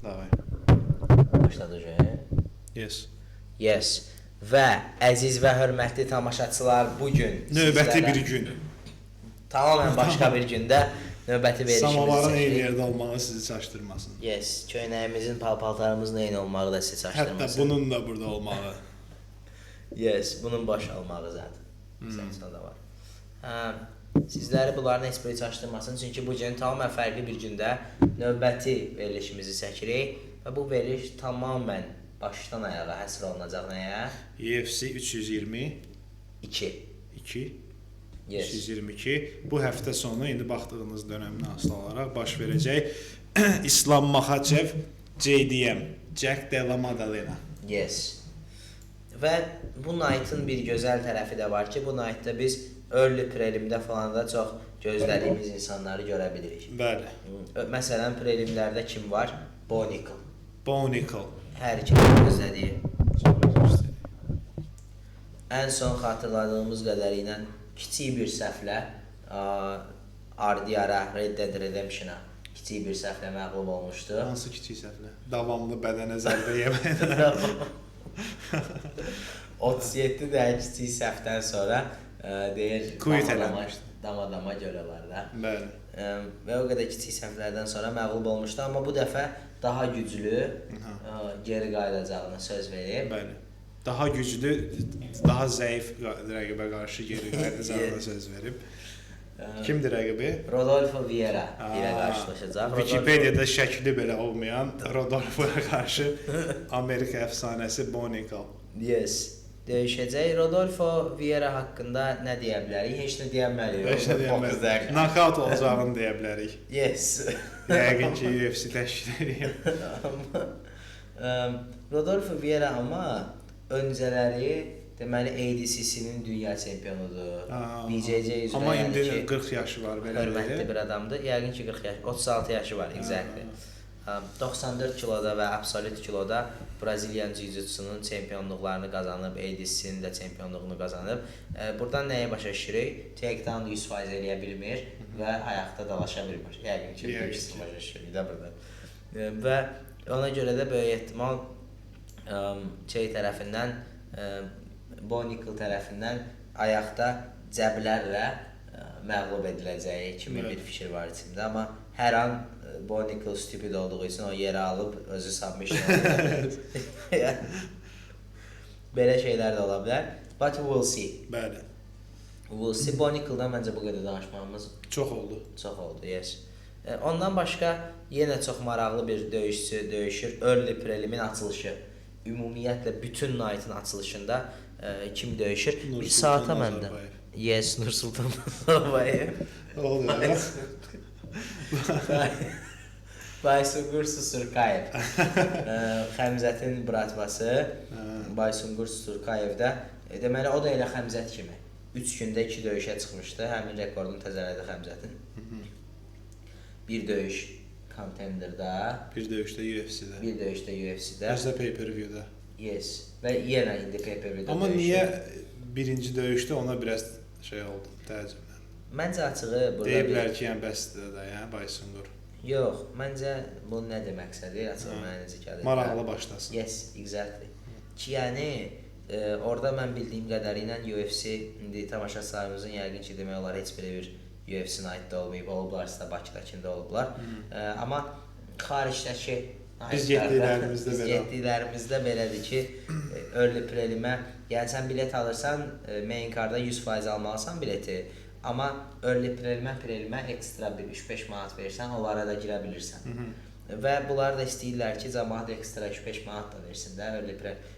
Davay. Başladı. Yes. Yes. Və əziz və hörmətli tamaşaçılar, bugün Növbəti bir gün. Tamamilə başqa bir gündə növbəti verişimizi Samavarın eyni yerdə olmağı sizi çaşdırmasın. Yes, köynəyimizin, paltarımızın eyni olmağı da sizi çaşdırmasın. Hətta bunun da burada olmağı. Yes, bunun baş almağı zaten. Sənsə da var. Sizləri bunların heç biri çaşdırmasın, çünki bu gün tamamilə fərqli bir gündə növbəti verilişimizi çəkirik və bu veriliş tamamilə başdan ayağa həsr olunacaq nəyə? UFC 320 2. 2 Yes. 322 bu həftə sonu indi baxdığınız dönəmdən asılı olaraq baş verəcək. İslam Makhachev, JDM, Jack Della Maddalena. Yes. Və bu night'ın bir gözəl tərəfi də var ki, bu night'da biz early prelimdə falan da çox gözlədiyimiz insanları görə bilirik. Bəli. Məsələn, prelimlərdə kim var? Bo Nickel. Bo Nickel. Hər kim gözlədiyi. Ən son xatırladığımız qədərilə kiçik bir səhvlə RDR-a, Red Dead Redemption-a kiçik bir səhvlə məğlub olmuşdu. Hansı kiçik səhvlə? Davamlı bədənə zərbə yeməyə. 37 dəqiqə kiçik səhvdən sonra deyir, dama görələr də. Bəli. Və o qədər kiçik səhvlərdən sonra məğlub olmuşdu, amma bu dəfə daha güclü geri qayıdacağını söz verib. Bəli. Daha güclü, daha zəif rəqibə qarşı geri qayıdacağını söz verib. Kimdir rəqibi? Rodolfo Vieira ilə qarşılaşacaq. Wikipediyada şəkli belə olmayan Rodolfo'ya qarşı Amerika əfsanəsi Bo Nickel. Yes. Döyüşəcək. Rodolfo Vieira haqqında nə deyə bilərik? Heç nə deyə bilmərik. Knockout olacağını deyə bilərik. Yes. Yəqin ki, UFC təşkil edib. Rodolfo Vieira amma öncələri deməli ADCC-nin dünya çempionudur. BJJ üzrə. Amma indi 40 yaşı var belə. Hörmətli bir adamdır. Yəqin ki 40 yaş, 36 yaşı var exactly. 94 kiloda və absolut kiloda Brazilian Jiu-Jitsu'nun çempionluqlarını qazanıb, ADCC-nin də çempionluğunu qazanıb. Buradan nəyə başa düşürük? Takedown 100% eləyə bilmir və ayaqda dalaşa bilmir. Yəqin ki, bu ikisi başa düşürük də burada. Və ona görə də böyük ehtimal tərəfindən, Bo Nickel tərəfindən ayaqda cəblərlə məğlub ediləcəyi kimi bir fikir var içimdə. Amma hər an Bo Nickel stupid olduğu üçün o yerə alıb özü submission edəcək. Belə şeylər də ola bilər. But we'll see. Bəli. We'll see. Bo Nickel'dan məncə bu qədər danışmağımız çox oldu. Çox oldu, yes. Ondan başqa yenə çox maraqlı bir döyüşçü döyüşür. Early prelimin açılışı. Ümumiyyətlə bütün night'ın açılışında kim döyüşür? Bir saata məndə. Yes, Nursultan Nazarbayev. Oluyor ya. Baysungur Susurkayev. Xəmzətin bratması Baysungur Susurkayev-də deməli o da elə Xəmzət kimi 3 gündə 2 döyüşə çıxmışdı. Həmin rekordunu təzələdi Xəmzətin. Bir döyüş Contender'da, bir döyüşdə UFC-də. Bir döyüşdə UFC-də. Özdə pay-per-view-da. Yes. Və yenə indi pay-per-view-da. Amma niyə birinci döyüşdə ona biraz şey oldu, təəccübləndim. Məncə açığı burada deyiblər ki, yəni bəsdir də, yəni Baysungur. Yox, məncə bu nədir məqsədi? Açığı mənə necə gəlir? Maraqlı başlasın. Yes, exactly. Ki yəni orada mən bildiyim qədərilə UFC indi tamaşaçılarımızın yəqin ki, demək olar heç bir UFC Night-da olmayıb, olublarsa Bakıdakında olublar. Amma xaricdəki biz getdiklərimizdə belədir ki, early prelimə, yəni sən bilet alırsan, main card'a 100% almalısan bileti. Amma early prelimə ekstra bir 3-5 manat verirsən, onlara da girə bilirsən. Və bunlar da istəyirlər ki, cəmaət ekstra 3-5 manat da versin də early prelimə.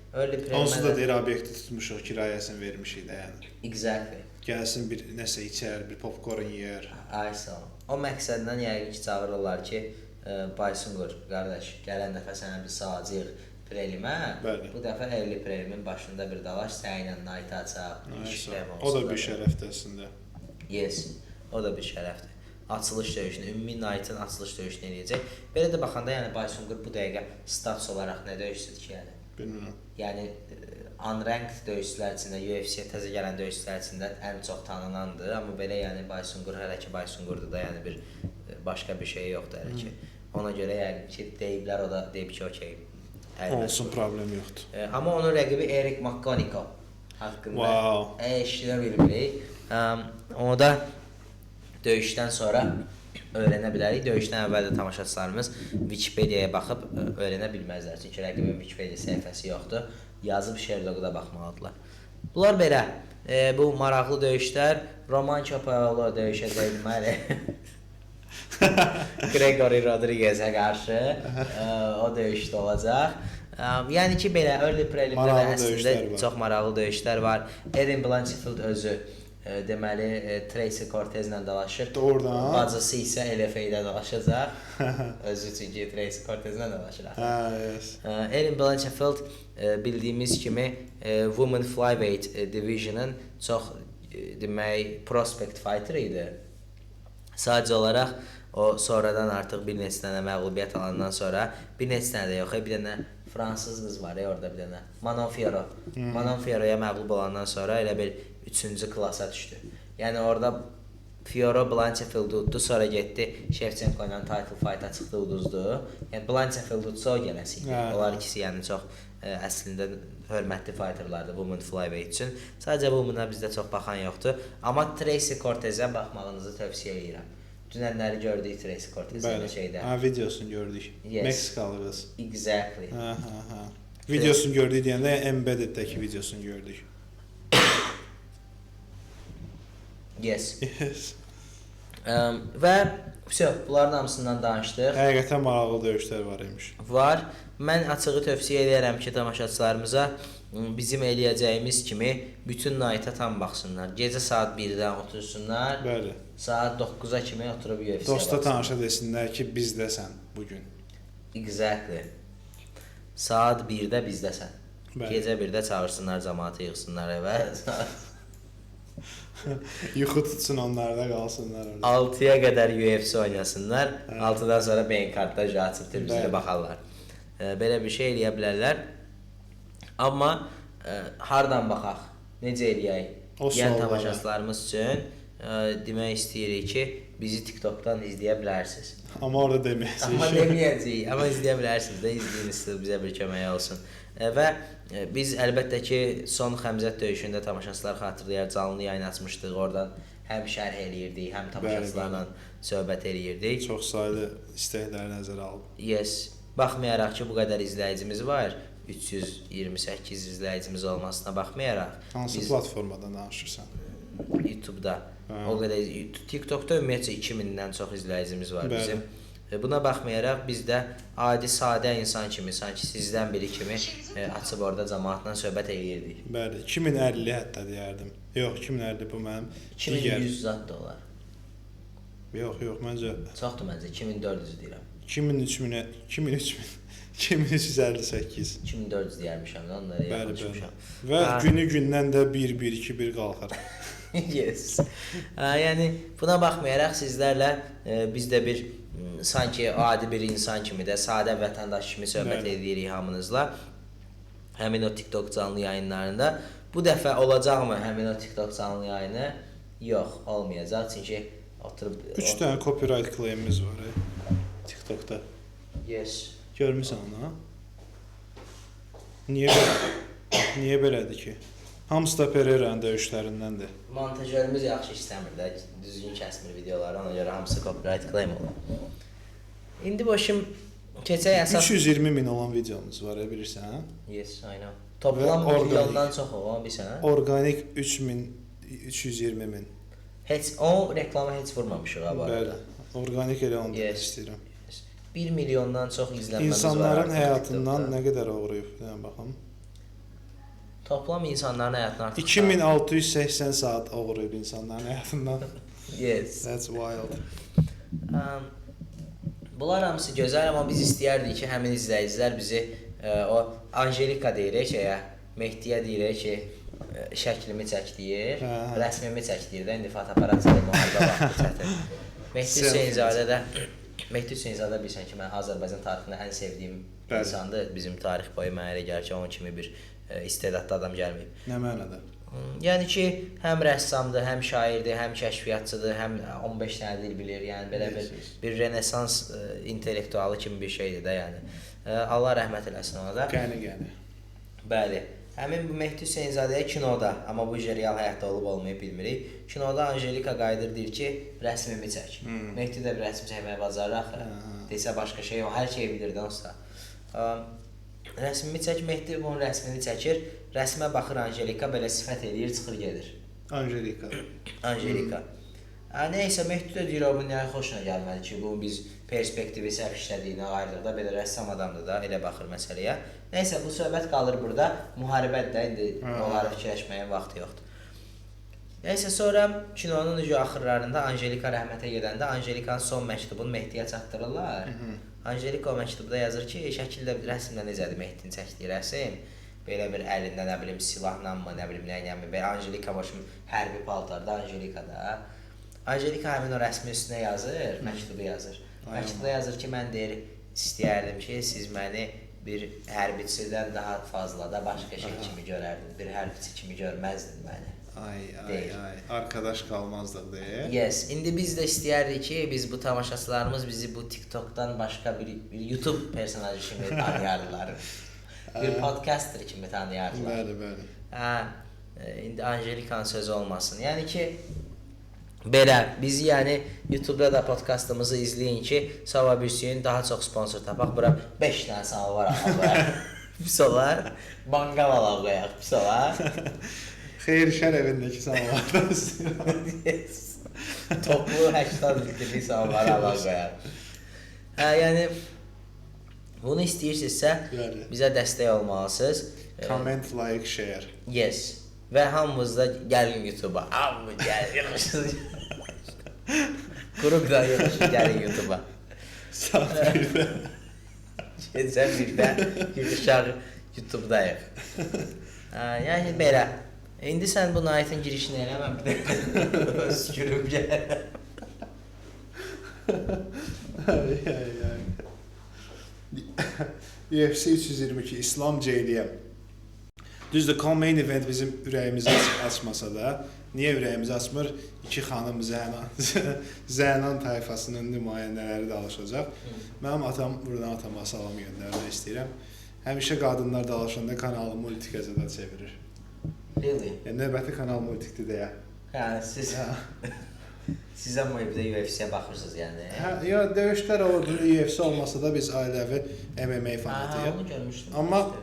Onsuz da deyir, obyekti tutmuşuq, kirayəsini vermişik də yəni. Exactly. Gəlsin bir nəsə içər, bir popcorn yeyər. Aysa. O məqsəddən yəqin ki, çağırırlar ki, Baysungur, qardaş, gələn dəfə sənə bir sağacaq prelimə. Bu dəfə early prelimin başında bir dalaş sənə night açaq. O da bir şərəfdir əslində. Yes, o da bir şərəfdir. Açılış döyüşünü, ümumi night'ın açılış döyüşünü eləyəcək. Belə də baxanda, yəni Baysungur bu dəqiqə stats olaraq nə döyüşsüdür ki, yəni? Bilmirəm. Yəni unranked döyüşçülər içində, UFC-yə təzə gələn döyüşçülər içində ən çox tanınandır. Amma belə yəni Baysungur hələ ki Baysungurdur da, yəni bir başqa bir şey yoxdur hələ ki. Ona görə yəqin ki, deyiblər, o da deyib ki, okey. Olsun, problem yoxdur. Amma onun rəqibi Erik McConaughey haqqında eşidə bilmirik. Onu da döyüşdən sonra öyrənə bilərik. Döyüşdən əvvəl də tamaşaçılarımız Wikipediyaya baxıb öyrənə bilməzlər. Çünki rəqibin Wikipedia səhifəsi yoxdur. Yazıb Sherlock-a da baxmalıdırlar. Bunlar belə. Bu maraqlı döyüşlər. Roman Chapaolo döyüşəcək deməli. Gregory Rodriguez-ə qarşı o döyüşdə olacaq. Yəni ki, belə early preliminary əslində çox maraqlı döyüşlər var. Erin Blanchfield özü deməli Tracy Cortez-lə dalaşır. Doğrudan. Bacısı isə LFA-də dalaşacaq. Özü çünki Tracy Cortez-lə dalaşır. Yes. Erin Blanchfield bildiyimiz kimi Women Flyweight Division-ın çox demək prospect fighter idi. Sadəcə olaraq o sonradan artıq bir neçə dənə məğlubiyyət alandan sonra bir neçə dənə də yox, bir dənə fransız qız var orada bir dənə. Manon Fiorot. Manon Fiorot'a məğlub olandan sonra elə bir 3-cü klasa düşdü. Yəni orada Fiorot Blanchfield uddu, sonra getdi Shevchenko ilə title fight-a çıxdı, uduzdu. Yəni Blanchfield udsa o gələsi idi. Onlar ikisi yəni çox əslində hörmətli fighterlardır Women Flyweight üçün. Sadəcə Women-a bizdə çox baxan yoxdur. Amma Tracy Cortez-ə baxmağınızı tövsiyə edirəm. Dünənləri gördük Tracy Cortez-in şeydə. Videosunu gördük. Yes. Meksikalı qız. Exactly. Videosunu gördük deyəndə Embedded-dəki videosunu gördük. Yes. Və bunların hamısından danışdıq. Həqiqətən maraqlı döyüşlər var imiş. Var. Mən açığı tövsiyə edərəm ki, tamaşaçılarımıza bizim eləyəcəyimiz kimi bütün night-a tam baxsınlar. Gecə saat 1-dən otursunlar. Bəli. Saat 9-a kimi oturub UFC-yə baxsınlar. Dosta tanışa desinlər ki, bizdəsən bugün. Exactly. Saat 1-də bizdəsən. Bəli. Gecə 1-də çağırsınlar, cəmaatı yığsınlar evə. Yuxu tutsun, onlar da qalsınlar orada. 6-ya qədər UFC oynasınlar. 6-dan sonra beyin kartda açıb televizora baxarlar. Belə bir şey eləyə bilərlər. Amma hardan baxaq? Necə eləyək? Yəni tamaşaçılarımız üçün demək istəyirik ki, bizi TikTokdan izləyə bilərsiniz. Amma orada deməyəcəyik. Amma deməyəcəyik. Amma izləyə bilərsiniz də, izləyiniz, bizə bir kömək olsun. Və biz əlbəttə ki, son Xəmzət döyüşündə tamaşaçılar xatırlayar, canlı yayın açmışdıq. Oradan həm şərh eləyirdik, həm tamaşaçılarla söhbət eləyirdik. Çox saylı istəkləri nəzərə alıb. Yes. Baxmayaraq ki, bu qədər izləyicimiz var, 328 izləyicimiz olmasına baxmayaraq. Hansı platformadan danışırsan? YouTube-da. O qədər TikTokda ümumiyyətcə 2000-dən çox izləyicimiz var bizim. Buna baxmayaraq biz də adi, sadə insan kimi, sanki sizdən biri kimi açıb orada cəmaatla söhbət eləyirdik. Bəli, 2050 hətta deyərdim. Yox, 2050 bu mənim 2100 zat da olar. Yox, məncə çoxdur məncə, 2400 deyirəm. 2358. 2400 deyərmişəm də, onları yaxınlaşmışam. Və günü-gündən də 1-1-2-1 qalxar. Yes. Yəni buna baxmayaraq sizlərlə biz də bir sanki adi bir insan kimi də, sadə vətəndaş kimi söhbət edirik hamınızla. Həmin o TikTok canlı yayınlarında. Bu dəfə olacaqmı həmin o TikTok canlı yayını? Yox, olmayacaq. Çünki oturub 3 dənə copyright claim'imiz var TikTokda. Yes. Görmüsən onu? Niyə belədir ki? Hamısı da Pereira'nın döyüşlərindəndir. Montajörümüz yaxşı istəmir də, düzgün kəsmir videoları, ona görə hamısı copyright claim olur. İndi boşum keçək əsas 320.000 olan videomuz var, bilirsən? Yes, I know. Toplam milyondan çox olan bilirsən? Organik 320.000. Heç o reklama heç vurmamışıq ha bu arada. Bəli. Organik elə onu demək istəyirəm. 1 milyondan çox izlənməmiz var. İnsanların həyatından nə qədər oğuruyub, deyən baxım. Toplam insanların həyatından artıq 2680 saat oğuruyub insanların həyatından. Yes. That's wild. Bunlar hamısı gözəl, amma biz istəyərdik ki, həmin izləyicilər bizi o Angelika deyirək şeyə, Mehdiyə deyirək ki, şəklimi çək deyir, rəsmimi çək deyir də, indi fotoaparatçıda müharibə vaxtı çətin. Mehdi Hüseynzadə bilirsən ki, mən Azərbaycan tarixində ən sevdiyim insandır. Bizim tarix boyu mənə elə gəlir ki, onun kimi bir istedadlı adam gəlməyib. Nə mənada? Yəni ki, həm rəssamdır, həm şairdir, həm kəşfiyyatçıdır, həm 15 dənə dil bilir. Yəni belə bir renesans intellektualı kimi bir şeydir də, yəni. Allah rəhmət eləsin ona da. Qəni. Bəli. Həmin bu Mehdi Hüseynzadəyə kinoda, amma bu real həyatda olub olmayıb bilmirik. Kinoda Anjelika qayıdır deyir ki, rəsmimi çək. Mehdi də bir rəsm çəkməyə bacarır axı. Desə başqa şey yox, hər şeyi bilir də olsa. Rəsmimi çək, Mehdi bunun rəsmini çəkir. Rəsmə baxır Anjelika, belə sifət eləyir, çıxır gedir. Anjelika. Nəysə, Mehdi də deyir, bu nəyə xoşuna gəlmədi ki, bu biz perspektivi səhv işlədiyinə ayrılıqda, belə rəssam adamdır da, elə baxır məsələyə. Nəysə, bu söhbət qalır burada, müharibədir də, indi onları fikirləşməyə vaxtı yoxdur. Nəysə, sonra kinonun axırlarında Anjelika rəhmətə gedəndə Anjelikanın son məktubunu Mehdiyə çatdırırlar. Anjelika o məktubda yazır ki, şəkildə rəsmdə necədir Mehdinin çəkdiyi rəsm? Belə bir əlində, nə bilim, silahla mı, nə bilim, nəyənmi, belə Anjelika başım hərbi paltarda, Anjelika da. Anjelika həmin o rəsmin üstünə yazır, məktubu yazır. Məktubda yazır ki, mən deyir, istəyərdim ki, siz məni bir hərbiçidən daha fazla da başqa şey kimi görərdiniz. Bir hərbiçi kimi görməzdin məni. Ay, arkadaş qalmazdıq deyə. Yes, indi biz də istəyərdik ki, biz bu tamaşaçılarımız bizi bu TikTok'dan başqa bir YouTube personajı kimi tanıyardılar. Bir podcaster kimi tanıyardılar. Bəli. İndi Anjelikanın sözü olmasın. Yəni ki, belə, bizi yəni YouTube'da da podcastımızı izləyin ki, sabah bir gün daha çox sponsor tapaq. Bura 5 dənə samovar alaq. Pis olar. Mangal alaq qoyaq. Pis olar. Xeyir şər evindəki samovardan istəyirəm. Toplu 80 litrlik samovar alaq qoyaq. Yəni, bunu istəyirsinizsə, bizə dəstək olmalısınız. Comment, like, share. Yes. Və hamımız da gəlin YouTube'a. Hamı gəlin, yığışın. Qrupdan yığışın, gəlin YouTube'a. Saat 1-də. Gecə 1-də yığışaq YouTube'dayıq. Yəni belə. İndi sən bu Nayet'in girişini elə, mən bir də öskürüm gəl. UFC 322 İslam JDM. Düzdür, Main Event bizim ürəyimizi açmasa da, niyə ürəyimizi açmır? İki xanım Zənan tayfasının nümayəndələri danışacaq. Mənim atam, buradan atama salam göndərmək istəyirəm. Həmişə qadınlar dalaşanda kanalı multikəzədə çevirir. Really? Növbəti kanal multikdir deyə. Yəni, siz amma evdə UFC-yə baxırsınız, yəni. Ya, döyüşlər olurdu, UFC olmasa da biz ailəvi MMA fanatıyıq. Onu görmüşdüm. Amma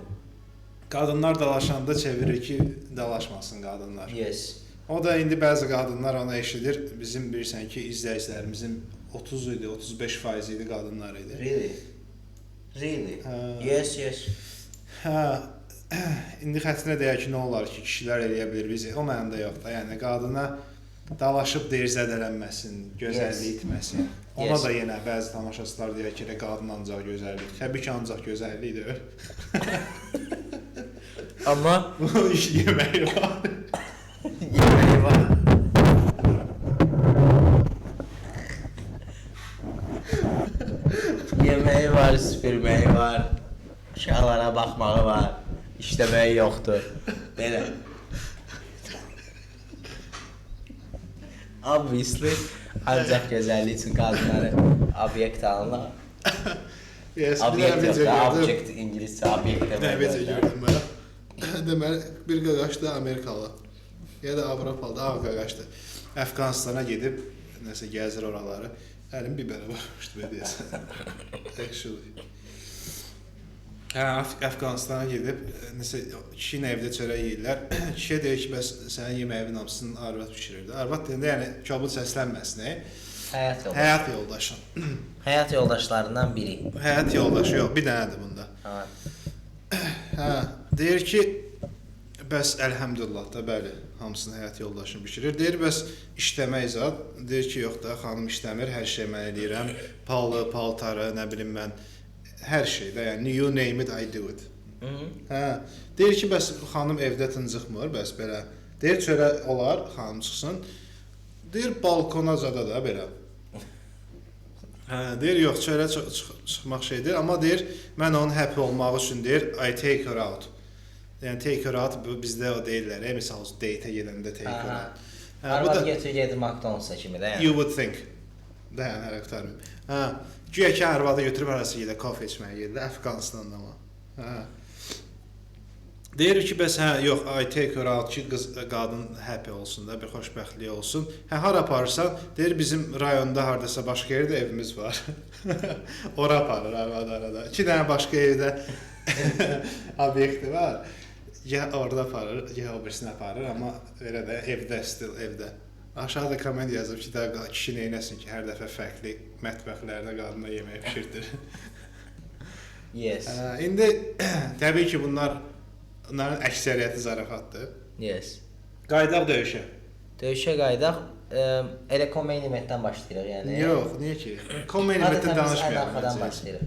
qadınlar dalaşanda çevirir ki, dalaşmasın qadınlar. Yes. O da indi bəzi qadınlar onu eşidir. Bizim bilirsən ki, izləyicilərimizin 30 idi, 35% idi qadınlar idi. Really? Yes. İndi xətrinə deyək ki, nə olar ki, kişilər eləyə bilir, biz o mənada yox da. Yəni qadına dalaşıb deyir zədələnməsin, gözəllik itməsin. Ona da yenə bəzi tamaşaçılar deyir ki, qadın ancaq gözəllik. Təbii ki, ancaq gözəllik deyil. Amma yeməyi var. Yeməyi var. Yeməyi var, süpürməyi var. Uşaqlara baxmağı var. İşləməyi yoxdur. Belə. Obviously, ancaq gözəllik üçün qadınları obyekt alınır. Yes, obyekt yox da, object ingiliscə obyekt demək. Gördüm mən. Deməli, bir qaqaşda Amerikalı, ya da Avropalı, qaqaşda Əfqanistana gedib, nəsə gəzir oraları. Əlim bibərə baxmışdı, deyəsən. Actually. Əfqanistana gedib, nəsə kişinin evdə çörək yeyirlər. Kişiyə deyir ki, bəs sənin yeməyinin hamısını arvad pişirirdi. Arvad deyəndə, yəni kobud səslənməsin. Həyat yoldaşın. Həyat yoldaşlarından biri. Həyat yoldaşı yox, bir dənədir bunda. Deyir ki, bəs əlhəmdülillah da, bəli, hamısını həyat yoldaşını bişirir. Deyir, bəs işləmək zad. Deyir ki, yox da, xanım işləmir, hər şey mən eləyirəm. Palı, paltarı, nə bilim mən, hər şey də, yəni, you name it, I do it. Deyir ki, bəs xanım evdə tıncıqmır, bəs belə. Deyir, çörə olar, xanım çıxsın. Deyir, balkona zada da, belə. Deyir, yox, çörə çıxmaq şeydir, amma deyir, mən onun happy olmaq üçün deyir, I take her out. Yəni take out bizdə o deyirlər. Məsəl üçün date-ə gedəndə take out. Bu Arvadı da götürür gedir McDonald's-a kimi də. Yəni. you would think. Dayan hələ qurtarım. Güya ki arvadı götürüb arası gedə kafe içməyə gedirlər Əfqanistanda amma. Deyir ki, bəs yox, I take her out ki, qadın happy olsun da, bir xoşbəxtlik olsun. Hara aparırsan, deyir bizim rayonda hardasa başqa yerdə evimiz var. Ora aparır arvadı arada. 2 dənə başqa evdə obyekti var. Ya orada aparır, ya o birisini aparır, amma elə də evdə, still evdə. Aşağıda komment yazıb ki, kişi neynəsin ki, hər dəfə fərqli mətbəxlərdə qadına yemək pişirdir. Yes. İndi təbii ki, bunların əksəriyyəti zarafatdır. Yes. Qaydaq döyüşə. Döyüşə qaydaq. Elə main eventdən başlayırıq, yəni. Yox, niyə ki? Main eventdən danışmayalım. Arxadan başlayırıq.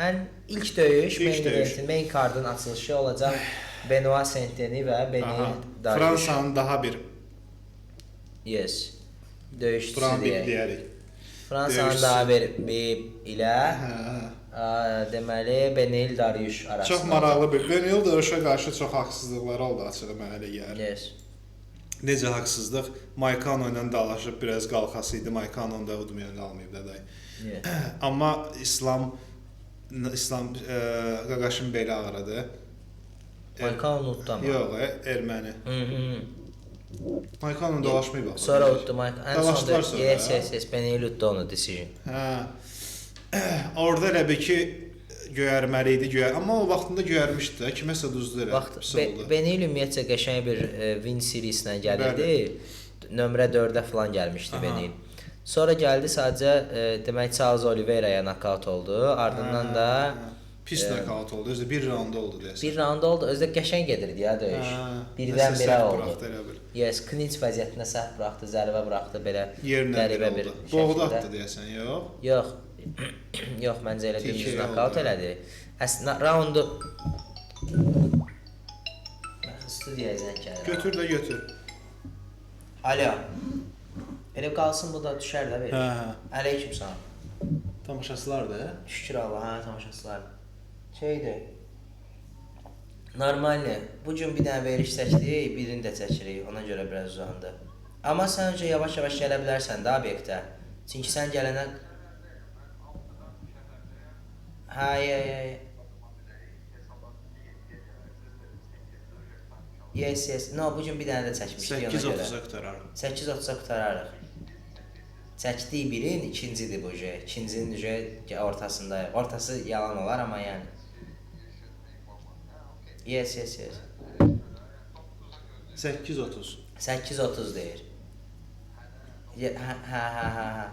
Ən ilk döyüş, main eventin, main cardın açılışı olacaq Benoit Saint-Denis və Benil Dariush. Fransanın daha bir Yes. Döyüşçüsü deyərik. Fransanın daha bir ilə deməli Benil Dariush arasında. Çox maraqlı bir. Benil Dariusha qarşı çox haqsızlıqları oldu açığı mənə elə gəlir. Yes. Necə haqsızlıq? Maykano ilə dalaşıb biraz qalxası idi. Maykano da udmayan qalmayıb da. Yes. Amma İslam qaqaşın belə ağrıdı. Maykano uddu amma. Yox, erməni. Maykano dalaşmayıb axı. Sonra uddu Maykano. Ən sonda yes, Benil uddu onu decision. Orada elə bir ki göyərməli idi, amma o vaxtında göyərmişdi də, kiməsə duzdu elə. Benil ümumiyyətcə qəşəng bir win serisindən gəlirdi. Nömrə 4-ə falan gəlmişdi Benil. Sonra gəldi sadəcə demək Charles Oliveira'ya nokaut oldu. Ardından da pis nokaut oldu. Özü bir raund oldu deyəsən. Bir raund oldu. Özü də qəşəng gedirdi ya döyüş. Birdən birə oldu. Yes, clinch vəziyyətinə səhv buraxdı, zərbə buraxdı belə qəribə bir şəkildə. Boğdu atdı deyəsən, yox? Yox. Yox, məncə elə dümdüz nokaut elədi. Əslində raundu studiyaya zəng gəlir. Götür də götür. Alo. Elə qalsın bu da düşər də verir. Əleyküm salam. Tamaşaçılar da? Şükür Allah, tamaşaçılar. Şeydir. Normalni. Bu gün bir dənə veriş çəkdik, birini də çəkirik. Ona görə biraz uzandı. Amma sən öncə yavaş-yavaş gələ bilərsən də obyektə. Çünki sən gələnə Yes. No, bu gün bir dənə də çəkmişdik ona görə. 8:30-a qutararıq. 8:30-a qutararıq. Çəkdiyi birin ikincidir bu şey. İkincinin ortasında. Ortası yalan olar amma yəni. Yes. 8:30. 8:30 deyir.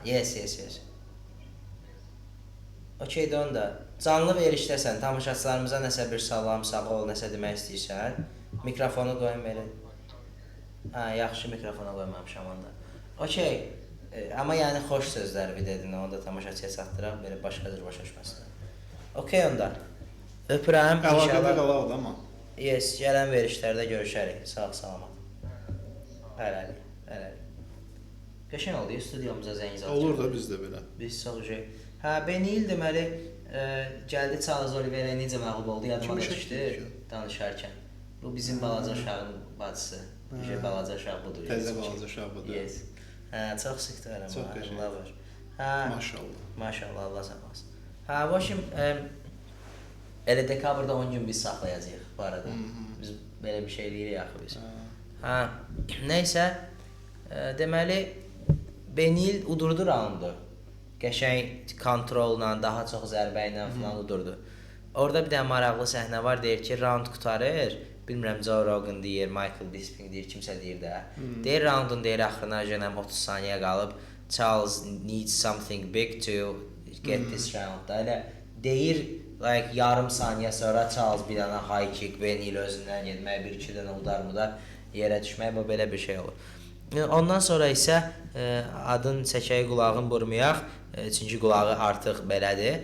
Yes. Okey, də onda. Canlı verişdəsən, tamaşaçılarımıza nəsə bir salam, sağ ol, nəsə demək istəyirsən. Mikrofonu qoyun belə. Yaxşı, mikrofona qoymamışam onda. Okey. Amma yəni xoş sözlər bir dedin, onu da tamaşaçıya çatdıraq, belə başqa cür başa düşməsinlər. Okey onda. Öpürəm. Əlaqədə qalaq da amma. Yes, gələn verişlərdə görüşərik. Sağ salamat. Hələlik. Qəşəng oldu, studiyamıza zəng zat. Olur da bizdə belə. Biz sağ şey. Benil deməli gəldi Charles Oliveira necə məğlub oldu, yadıma da düşdü danışarkən. Bu bizim balaca uşağın bacısı. Balaca uşaq budur. Təzə balaca uşaq budur. Yes. Çox sıxdı eləmə. Çox qəşəng. Allah var. Maşallah, Allah saxlasın. Başım elə dekabrda 10 gün biz saxlayacağıq bu arada. Biz belə bir şey eləyirik axı biz. Nəysə, deməli Benil udurdu raundu. Qəşəng kontrolla, daha çox zərbə ilə falan udurdu. Orada bir dənə maraqlı səhnə var, deyir ki, round qutarır. Bilmirəm, Joe Rogan deyir, Michael Bisping deyir, kimsə deyir də. Deyir, roundun deyir, axırına jönəm 30 saniyə qalıb. Charles needs something big to get this round. Elə deyir, like, yarım saniyə sonra Charles bir dənə high kick, Benil özündən getmək, bir-iki dənə udar-mudar yerə düşmək, bu belə bir şey olur. Ondan sonra isə adın çəkəyi qulağın vurmayaq, çünki qulağı artıq belədir.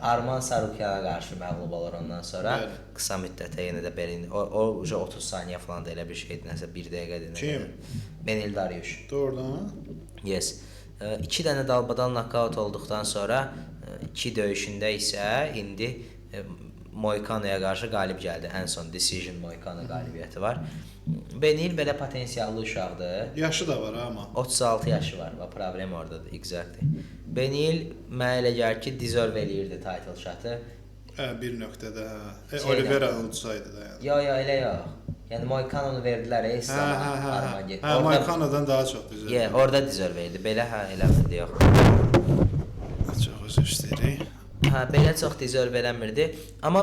Arman Sarukyana qarşı məğlub olur ondan sonra. Qısa müddətə yenə də belə. O 30 saniyə falan da elə bir şeydir, nəsə 1 dəqiqədir. Kim? Benil Dariush. Doğrudan? Yes. 2 dənə dalbadal nokaut olduqdan sonra 2 döyüşündə isə indi Moicano'ya qarşı qalib gəldi. Ən son decision Moicano qalibiyyəti var. Benil belə potensiallı uşaqdır. Yaşı da var amma. 36 yaşı var. Və problem oradadır, exactly. Benil mənə elə gəlir ki, deserve eləyirdi title shot'ı. Bir nöqtədə. Oliveira udsaydı da yəni. Yo, elə yox. Yəni Moicano'nu verdilər Armagedon. Moicano'dan daha çox deserve. Yeah, orada deserve eləyirdi. Belə eləmirdi yox. Çox üzr istəyirik. Belə çox deserve eləmirdi. Amma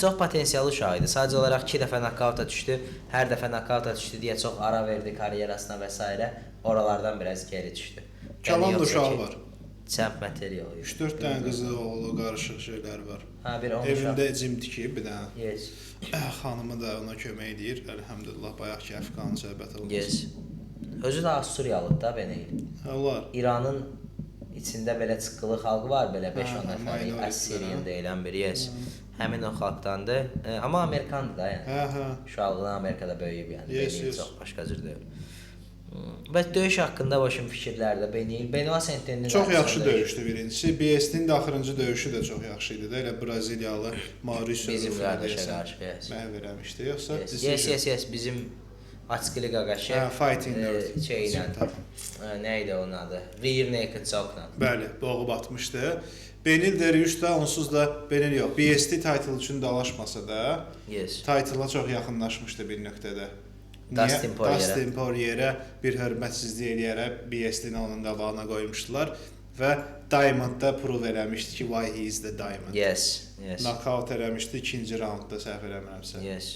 çox potensiallı uşaq idi. Sadəcə olaraq 2 dəfə nakauta düşdü. Hər dəfə nakauta düşdü deyə çox ara verdi karyerasına və s. Oralardan biraz geri düşdü. Cavan uşağı var. Champ material. 3-4 dənə qızı, oğlu, qarışıq şeylər var. Bir onun evində cim tikib bir dənə. Yes. Xanımı da ona kömək edir. Əlhəmdülillah bayaq ki Əfqanın söhbəti oldu. Yes. Özü də Asturiyalıdır da Benil. Olar. İranın içində belə çıxılı xalq var, belə 5-10 nəfər Assyrian deyilən bir, yes. Həmin o xalqdandır. Amma Amerikandır da yəni. Uşaqlıqdan Amerikada böyüyüb yəni. Benil çox başqa cür deyil. Və döyüş haqqında başım fikirlərdə Benoit Saint-Denis çox yaxşı döyüşdü birincisi. BST-nin də axırıncı döyüşü də çox yaxşı idi də. Elə Braziliyalı Mauricio bizim qardaşa qarşı. Mənə verəmişdi yoxsa? Yes, bizim Açqili qaqaşı. Fighting şeylə. Nə idi onun adı? Rear naked choke-la. Bəli, boğub atmışdı. Benil Dariush da onsuz da Benil yox. BST title üçün dalaşmasa da, title-a çox yaxınlaşmışdı bir nöqtədə. Dustin Poirier'ə bir hörmətsizlik eləyərək BST-ni onun qabağına qoymuşdular və Diamond da prove eləmişdi ki, why he is the Diamond. Yes. Knockout eləmişdi 2-ci raundda səhv eləmirəmsə. Yes.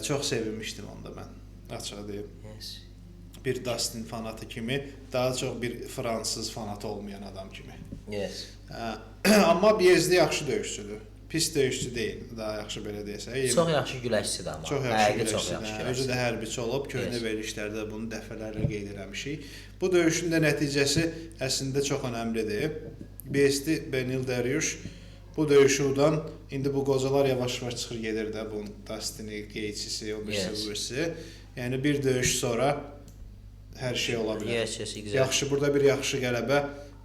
Çox sevinmişdim onda mən, açıq deyim. Yes. Bir Dustin fanatı kimi, daha çox bir fransız fanatı olmayan adam kimi. Yes. Amma BST yaxşı döyüşçüdür. Pis döyüşçü deyil, daha yaxşı belə desək. Çox yaxşı güləşçidir amma. Çox yaxşı güləşçidir. Özü də hərbiçi olub, köhnə verilişlərdə bunu dəfələrlə qeyd eləmişik. Bu döyüşün də nəticəsi əslində çox önəmlidir. BST Benil Dariush bu döyüşü udan, indi bu qocalar yavaş-yavaş çıxır gedir də, bunun Dustin Gates'isi, o birisi. Yəni bir döyüş sonra hər şey ola bilər. Yaxşı, burada bir yaxşı qələbə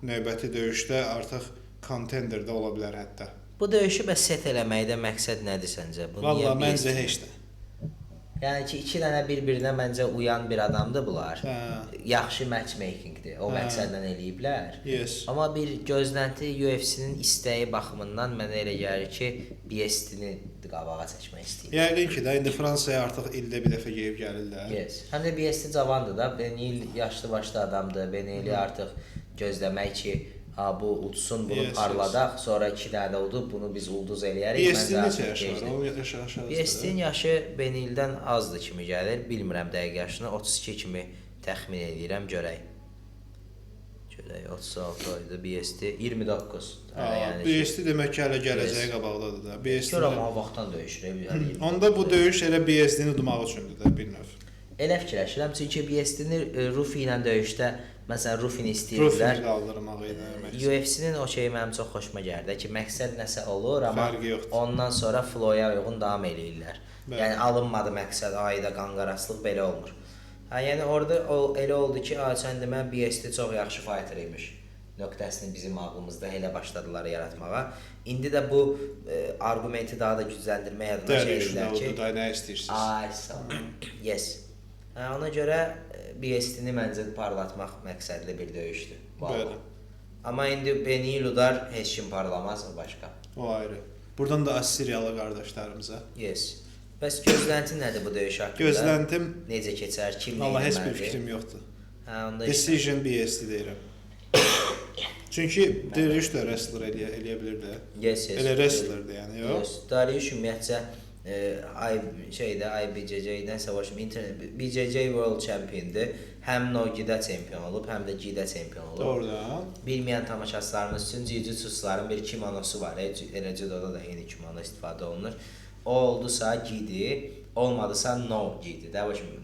növbəti döyüşdə artıq contenderdə ola bilər hətta. Bu döyüşü bəs set eləməkdə məqsəd nədir səncə? Valla məncə heç də. Yəni ki, 2 dənə bir-birinə məncə uyan bir adamdır bunlar. Yaxşı matchmakingdir. O məqsədlə eləyiblər. Amma bir gözlənti UFC-nin istəyi baxımından mənə elə gəlir ki, BST-ni qabağa çəkmək istəyir. Yəqin ki də, indi Fransaya artıq ildə bir dəfə gəlib gəlirlər. Həm də BST cavandır da, Benil yaşlı başlı adamdır. Benili artıq gözləmək ki, bu udsun, bunu parladaq, sonra 2 dənə udub, bunu biz ulduz eləyərik. BST-nin neçə yaşı var? O yaşı aşağıdır. BST-nin yaşı Benildən azdır kimi gəlir. Bilmirəm dəqiq yaşını, 32 kimi təxmin edirəm, görək. 36 ayda BST 29. BST demək ki, hələ gələcəyi qabaqdadır da. Görəm, o vaxtdan döyüşür. Onda bu döyüş elə BST-ni udmaq üçündür də, bir növ. Elə fikirləşirəm, çünki BST-ni Rufi ilə döyüşdə, məsələn, Rufini istəyirdilər. Rufini qaldırmaq idi. UFC-nin o şeyi mənim çox xoşuma gəldi ki, məqsəd nəsə olur, amma ondan sonra flow-ya uyğun davam eləyirlər. Yəni, alınmadı məqsəd, ayda qanqaraslıq belə olmur. Yəni, orada elə oldu ki, sən demə, BST çox yaxşı fighter imiş. Nöqtəsini bizim ağlımızda elə başladılar yaratmağa. İndi də bu argumenti daha da gücləndirmək adına şey edirlər ki... Nə istəyirsiniz? Yes. Ona görə BST-ni məncə parlatmaq məqsədli bir döyüşdür. Bəli. Amma indi Benil udar, heç kim parlamaz, o başqa. O ayrı. Buradan da Assiriyalı qardaşlarımıza. Yes. Bəs gözləntin nədir bu döyüş haqqında? Gözləntim... Necə keçər, kim neyləməlidir? Allah, heç bir fikrim yoxdur. Decision BST deyirəm. Çünki Dariush da wrestler eləyə bilir də. Yes. Elə wrestlerdir yəni, yox? Dariush ümumiyyətcə IBJJ-dən savaşım, BJJ World Champion'dir. Həm no-gidə çempion olub, həm də gidə çempion olub. Doğrudan. Bilməyən tamaşaçılarımız üçün jiu-jitsuçuların bir kimonosu var. Elə judoda da eyni kimono istifadə olunur. O oldusa gidi, olmadısa no gidi.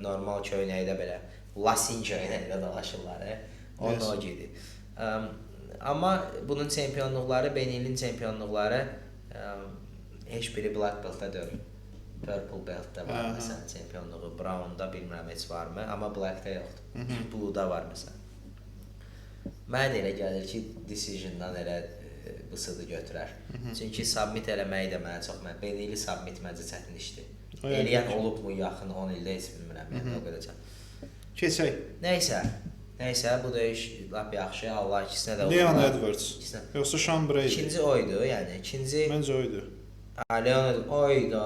Normal köynəkdə belə, lasin köynəkdə dolaşırlar. O no gidi. Amma bunun çempionluqları, Benilin çempionluqları heç biri black belt-də deyil. Purple belt-də var məsələn çempionluğu, brown-da bilmirəm heç varmı, amma black-də yoxdur. Blue-da var məsələn. Mənə də elə gəlir ki, decision-dan elə bısıdı götürər. Çünki submit eləməyi də mənə çox beynili submit məncə çətin işdir. Eləyən olubmu yaxın 10 ildə heç bilmirəm, yəni o qədər çətin. Keçək. Nəysə, bu döyüş lap yaxşı, Allah ikisinə də Leon Edwards. Yoxsa Sean Brady? İkinci oydu, yəni ikinci. Məncə oydu. Leon Edwards, oyda.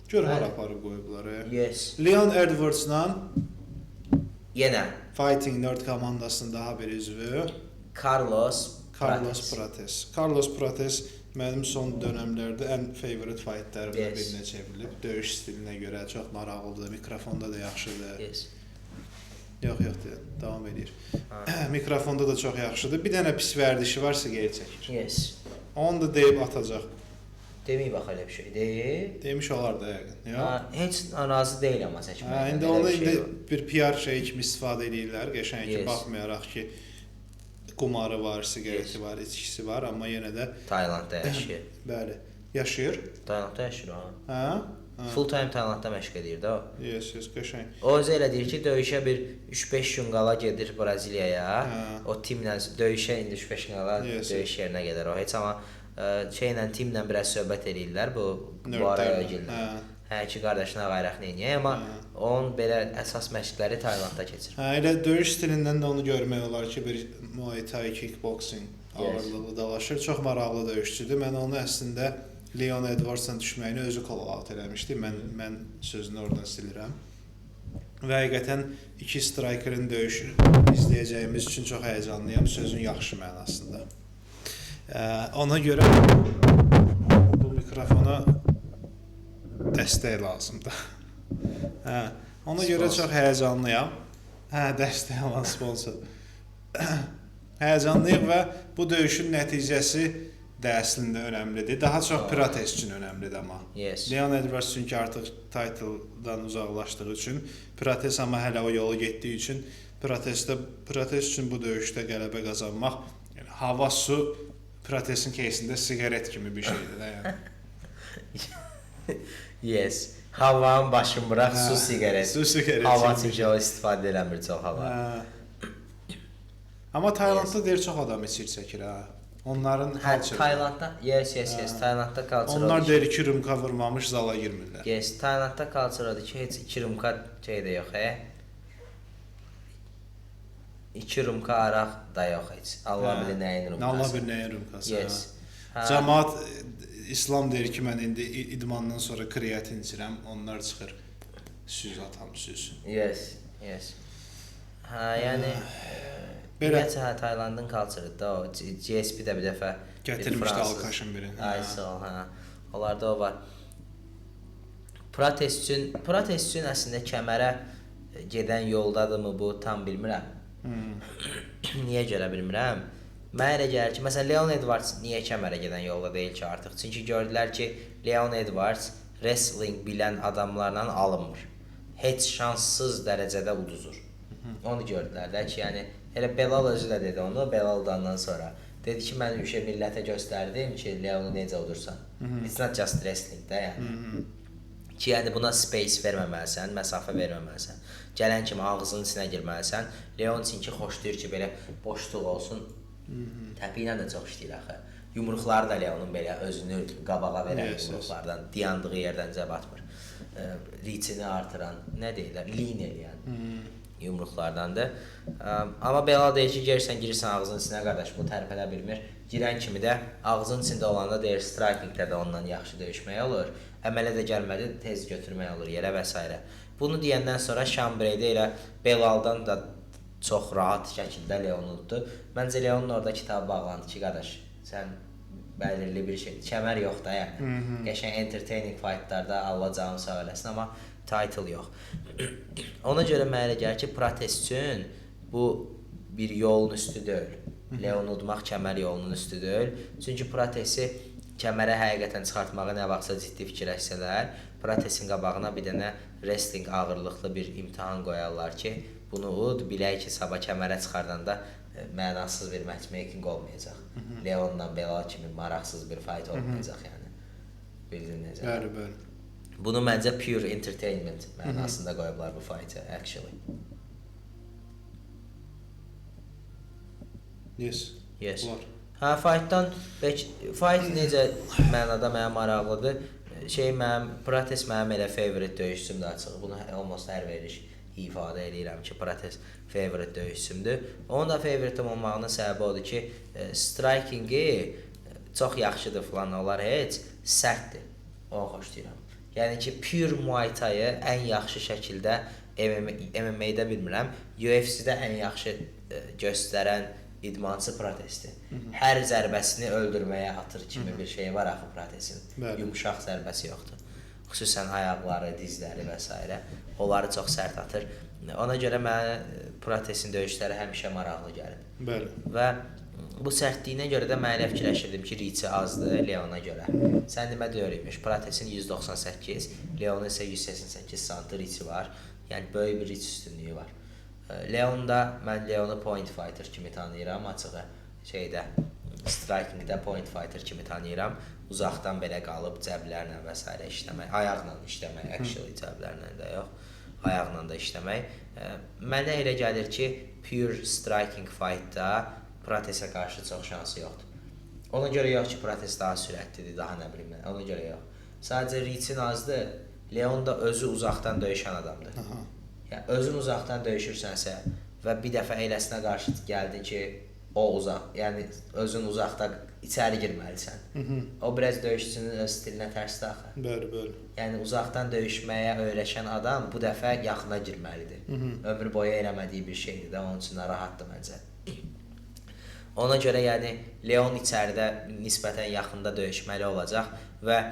Gör hara aparıb qoyublar. Yes. Leon Edwards'la yenə Fighting Nerd komandasının daha bir üzvü Carlos Prates. Carlos Prates mənim son dönəmlərdə ən favorite fightlərimdən birinə çevrilib. Döyüş stilinə görə çox maraqlıdır, mikrofonda da yaxşıdır. Yes. Yox, davam edir. Mikrofonda da çox yaxşıdır. Bir dənə pis vərdişi varsa geri çəkir. Yes. Onu da deyib atacaq. Deməyib bax elə bir şey deyil. Demiş olar da yəqin. Heç narazı deyil amma seçməkdən. İndi onu bir PR şey kimi istifadə edirlər. Qəşəng ki, baxmayaraq ki, qumarı var, siqareti var, içkisi var, amma yenə də Taylandda yaşayır. Bəli, yaşayır. Taylandda yaşayır ha. Hə? Full time Taylandda məşq edir də o. Yes, qəşəng. O özü elə deyir ki, döyüşə bir 3-5 gün qala gedir Braziliyaya. O timlə döyüşə indi 3-5 gün qala döyüş yerinə gedər o. Heç amma şeylə timlə biraz söhbət eləyirlər bu araya girlər. Ki qardaşına qayraq neyniyək, amma onun belə əsas məşqləri Taylandda keçir. Elə döyüş stilindən də onu görmək olar ki, bir Muay Thai, kickboxing ağırlığı dalaşır. Çox maraqlı döyüşçüdür. Mən onu əslində Leon Edwards'la düşməyini özü call out eləmişdi. Mən sözünü oradan silirəm. Və həqiqətən iki strikerin döyüşü izləyəcəyimiz üçün çox həyəcanlıyam, sözün yaxşı mənasında. Ona görə bu mikrofona dəstək lazımdır. Ona görə çox həyəcanlıyam. Dəstək olan sponsor. Həyəcanlıyıq və bu döyüşün nəticəsi də əslində önəmlidir. Daha çox Prates üçün önəmlidir amma. Leon Edwards çünki artıq title'dan uzaqlaşdığı üçün, Prates amma hələ o yolu getdiyi üçün, Prates üçün bu döyüşdə qələbə qazanmaq, yəni hava su Pratesin keysində siqaret kimi bir şeydir də yəni. Yes. Havanın başını bıraq, su siqaret. Su siqaret. Hava çünki o istifadə eləmir çox hava. Amma Taylandda deyir çox adam içir çəkir ha. Onların culture. Taylandda, yes. Taylandda culture. Onlar deyir 2 rümka vurmamış zala girmirlər. Yes, Taylandda culture-adır ki, heç 2 rümka şey də yox, 2 rümka araq da yox heç. Allah bilir nəyin rümkası. Allah bilir nəyin rümkası. Yes. Cəmaət İslam deyir ki, mən indi idmandan sonra kreatin içirəm, onlar çıxır. Süz atam, süz. Yes. Yəni Beləcə Taylandın culture-ıdır da o. GSP də bir dəfə gətirmişdi Alkaşın birini. Ay sağ ol, onlarda o var. Prates üçün əslində kəmərə gedən yoldadırmı bu tam bilmirəm. Niyə görə bilmirəm? Mənə elə gəlir ki, məsələn Leon Edwards niyə kəmərə gedən yolda deyil ki artıq? Çünki gördülər ki, Leon Edwards wrestling bilən adamlarla alınmır. Heç şanssız dərəcədə uduzur. Onu gördülər də ki, yəni elə Belal özü də dedi onu, Belaldandan sonra. Dedi ki, mən millətə göstərdim ki, Leonu necə udursan. It's not just wrestling də yəni. Ki, yəni buna space verməməlisən, məsafə verməməlisən. Gələn kimi ağzının içinə girməlisən. Leon çünki xoşlayır ki, belə boşluq olsun. Təpi ilə də çox işləyir axı. Yumruqları da Leonun belə özünü qabağa verən yumruqlardan, dayandığı yerdən cəb atmır. Reachini artıran, nə deyirlər, lean eləyən yumruqlardandır. Amma Belal deyir ki, girirsən ağzının içinə, qardaş, bu tərpənə bilmir. Girən kimi də ağzının içində olanda deyir, strikingdə də ondan yaxşı döyüşmək olur. Əmələ də gəlmədi, tez götürmək olur yerə və s. Bunu deyəndən sonra Sean Brady ilə Belaldan da çox rahat şəkildə Leonu uddu. Məncə Leonun orada kitabı bağlandı ki, qardaş, sən bəlirli bir şey, kəmər yox da yəni. Qəşəng entertaining fightlarda Allah canını sağ eləsin, amma title yox. Ona görə mənə elə gəlir ki, Prates üçün bu bir yolun üstü deyil. Leonu udmaq kəmər yolunun üstü deyil. Çünki Pratesi kəmərə həqiqətən çıxartmağı nə vaxtsa ciddi fikirləşsələr, Pratesin qabağına bir dənə wrestling ağırlıqlı bir imtahan qoyarlar ki, bunu ud, bilək ki, sabah kəmərə çıxardanda mənasız bir matchmaking olmayacaq. Leonla Belal kimi maraqsız bir fight olmayacaq yəni. Bildin necə? Bəli. Bunu məncə pure entertainment mənasında qoyublar bu fight'ı, actually. Yes. Yes. Hə, fight necə mənada mənə maraqlıdır. Mənim Prates mənim elə favorite döyüşçümdür açığı. Bunu almost hər veriş ifadə edirəm ki, Prates favorite döyüşçümdür. Onun da favorite'im olmağının səbəbi odur ki, strikingi çox yaxşıdır falan, onlar heç sərtdir. Onu xoşlayıram. Yəni ki, pure Muay Thai-ı ən yaxşı şəkildə MMA-də bilmirəm, UFC-də ən yaxşı göstərən idmançı Pratesdir. Hər zərbəsini öldürməyə atır kimi bir şey var axı Pratesin. Yumuşaq zərbəsi yoxdur. Xüsusən ayaqları, dizləri və s. Onları çox sərt atır. Ona görə mənə Pratesin döyüşləri həmişə maraqlı gəlib. Bəli. Və bu sərtliyinə görə də mən elə fikirləşirdim ki, reachi azdır Leona görə. Sən demə deyirmiş, Pratesin 198, Leonun isə 188 sm reachi var. Yəni böyük bir reach üstünlüyü var. Leonda mən Leonu point fighter kimi tanıyıram, açığı strikingdə point fighter kimi tanıyıram. Uzaqdan belə qalıb cəblərlə və s. işləmək, ayaqla işləmək, actually cəblərlə də yox, ayaqla da işləmək. Mənə elə gəlir ki, pure striking fightda Pratesə qarşı çox şansı yoxdur. Ona görə yox ki, Prates daha sürətlidir, daha nə bilim mən, ona görə yox. Sadəcə reachin azdır, Leon da özü uzaqdan döyüşən adamdır. Yəni, özün uzaqdan döyüşürsənsə və bir dəfə eləsinə qarşı gəldin ki, o uzaq, yəni özün uzaqda içəri girməlisən. O biraz döyüşçünün öz stilinə tərsdir axı. Bəli. Yəni uzaqdan döyüşməyə öyrəşən adam bu dəfə yaxına girməlidir. Ömür boyu eləmədiyi bir şeydir də, onun üçün rahatdır məncə. Ona görə yəni Leon içəridə nisbətən yaxında döyüşməli olacaq və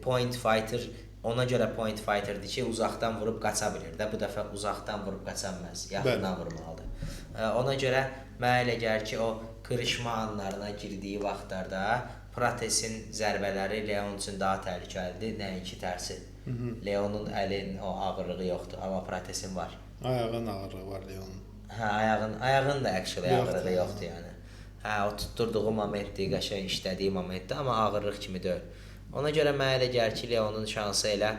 point fighter ona görə point fighterdir ki, uzaqdan vurub qaça bilir də. Bu dəfə uzaqdan vurub qaça bilməz, yaxından vurmalıdır. Ona görə mənə elə gəlir ki, o qırışma anlarına girdiyi vaxtlarda Pratesin zərbələri Leon üçün daha təhlükəlidir, nəinki tərsi. Leonun əlin o ağırlığı yoxdur, amma Pratesin var. Ayağın ağırlığı var Leonun. Hə, ayağın da actually ağırlığı yoxdur yəni. Hə, o tutturduğu momentdir, qəşəng işlədiyi momentdir, amma ağırlıq kimi deyil. Ona görə mənə elə gəlir ki, Leonun şansı elə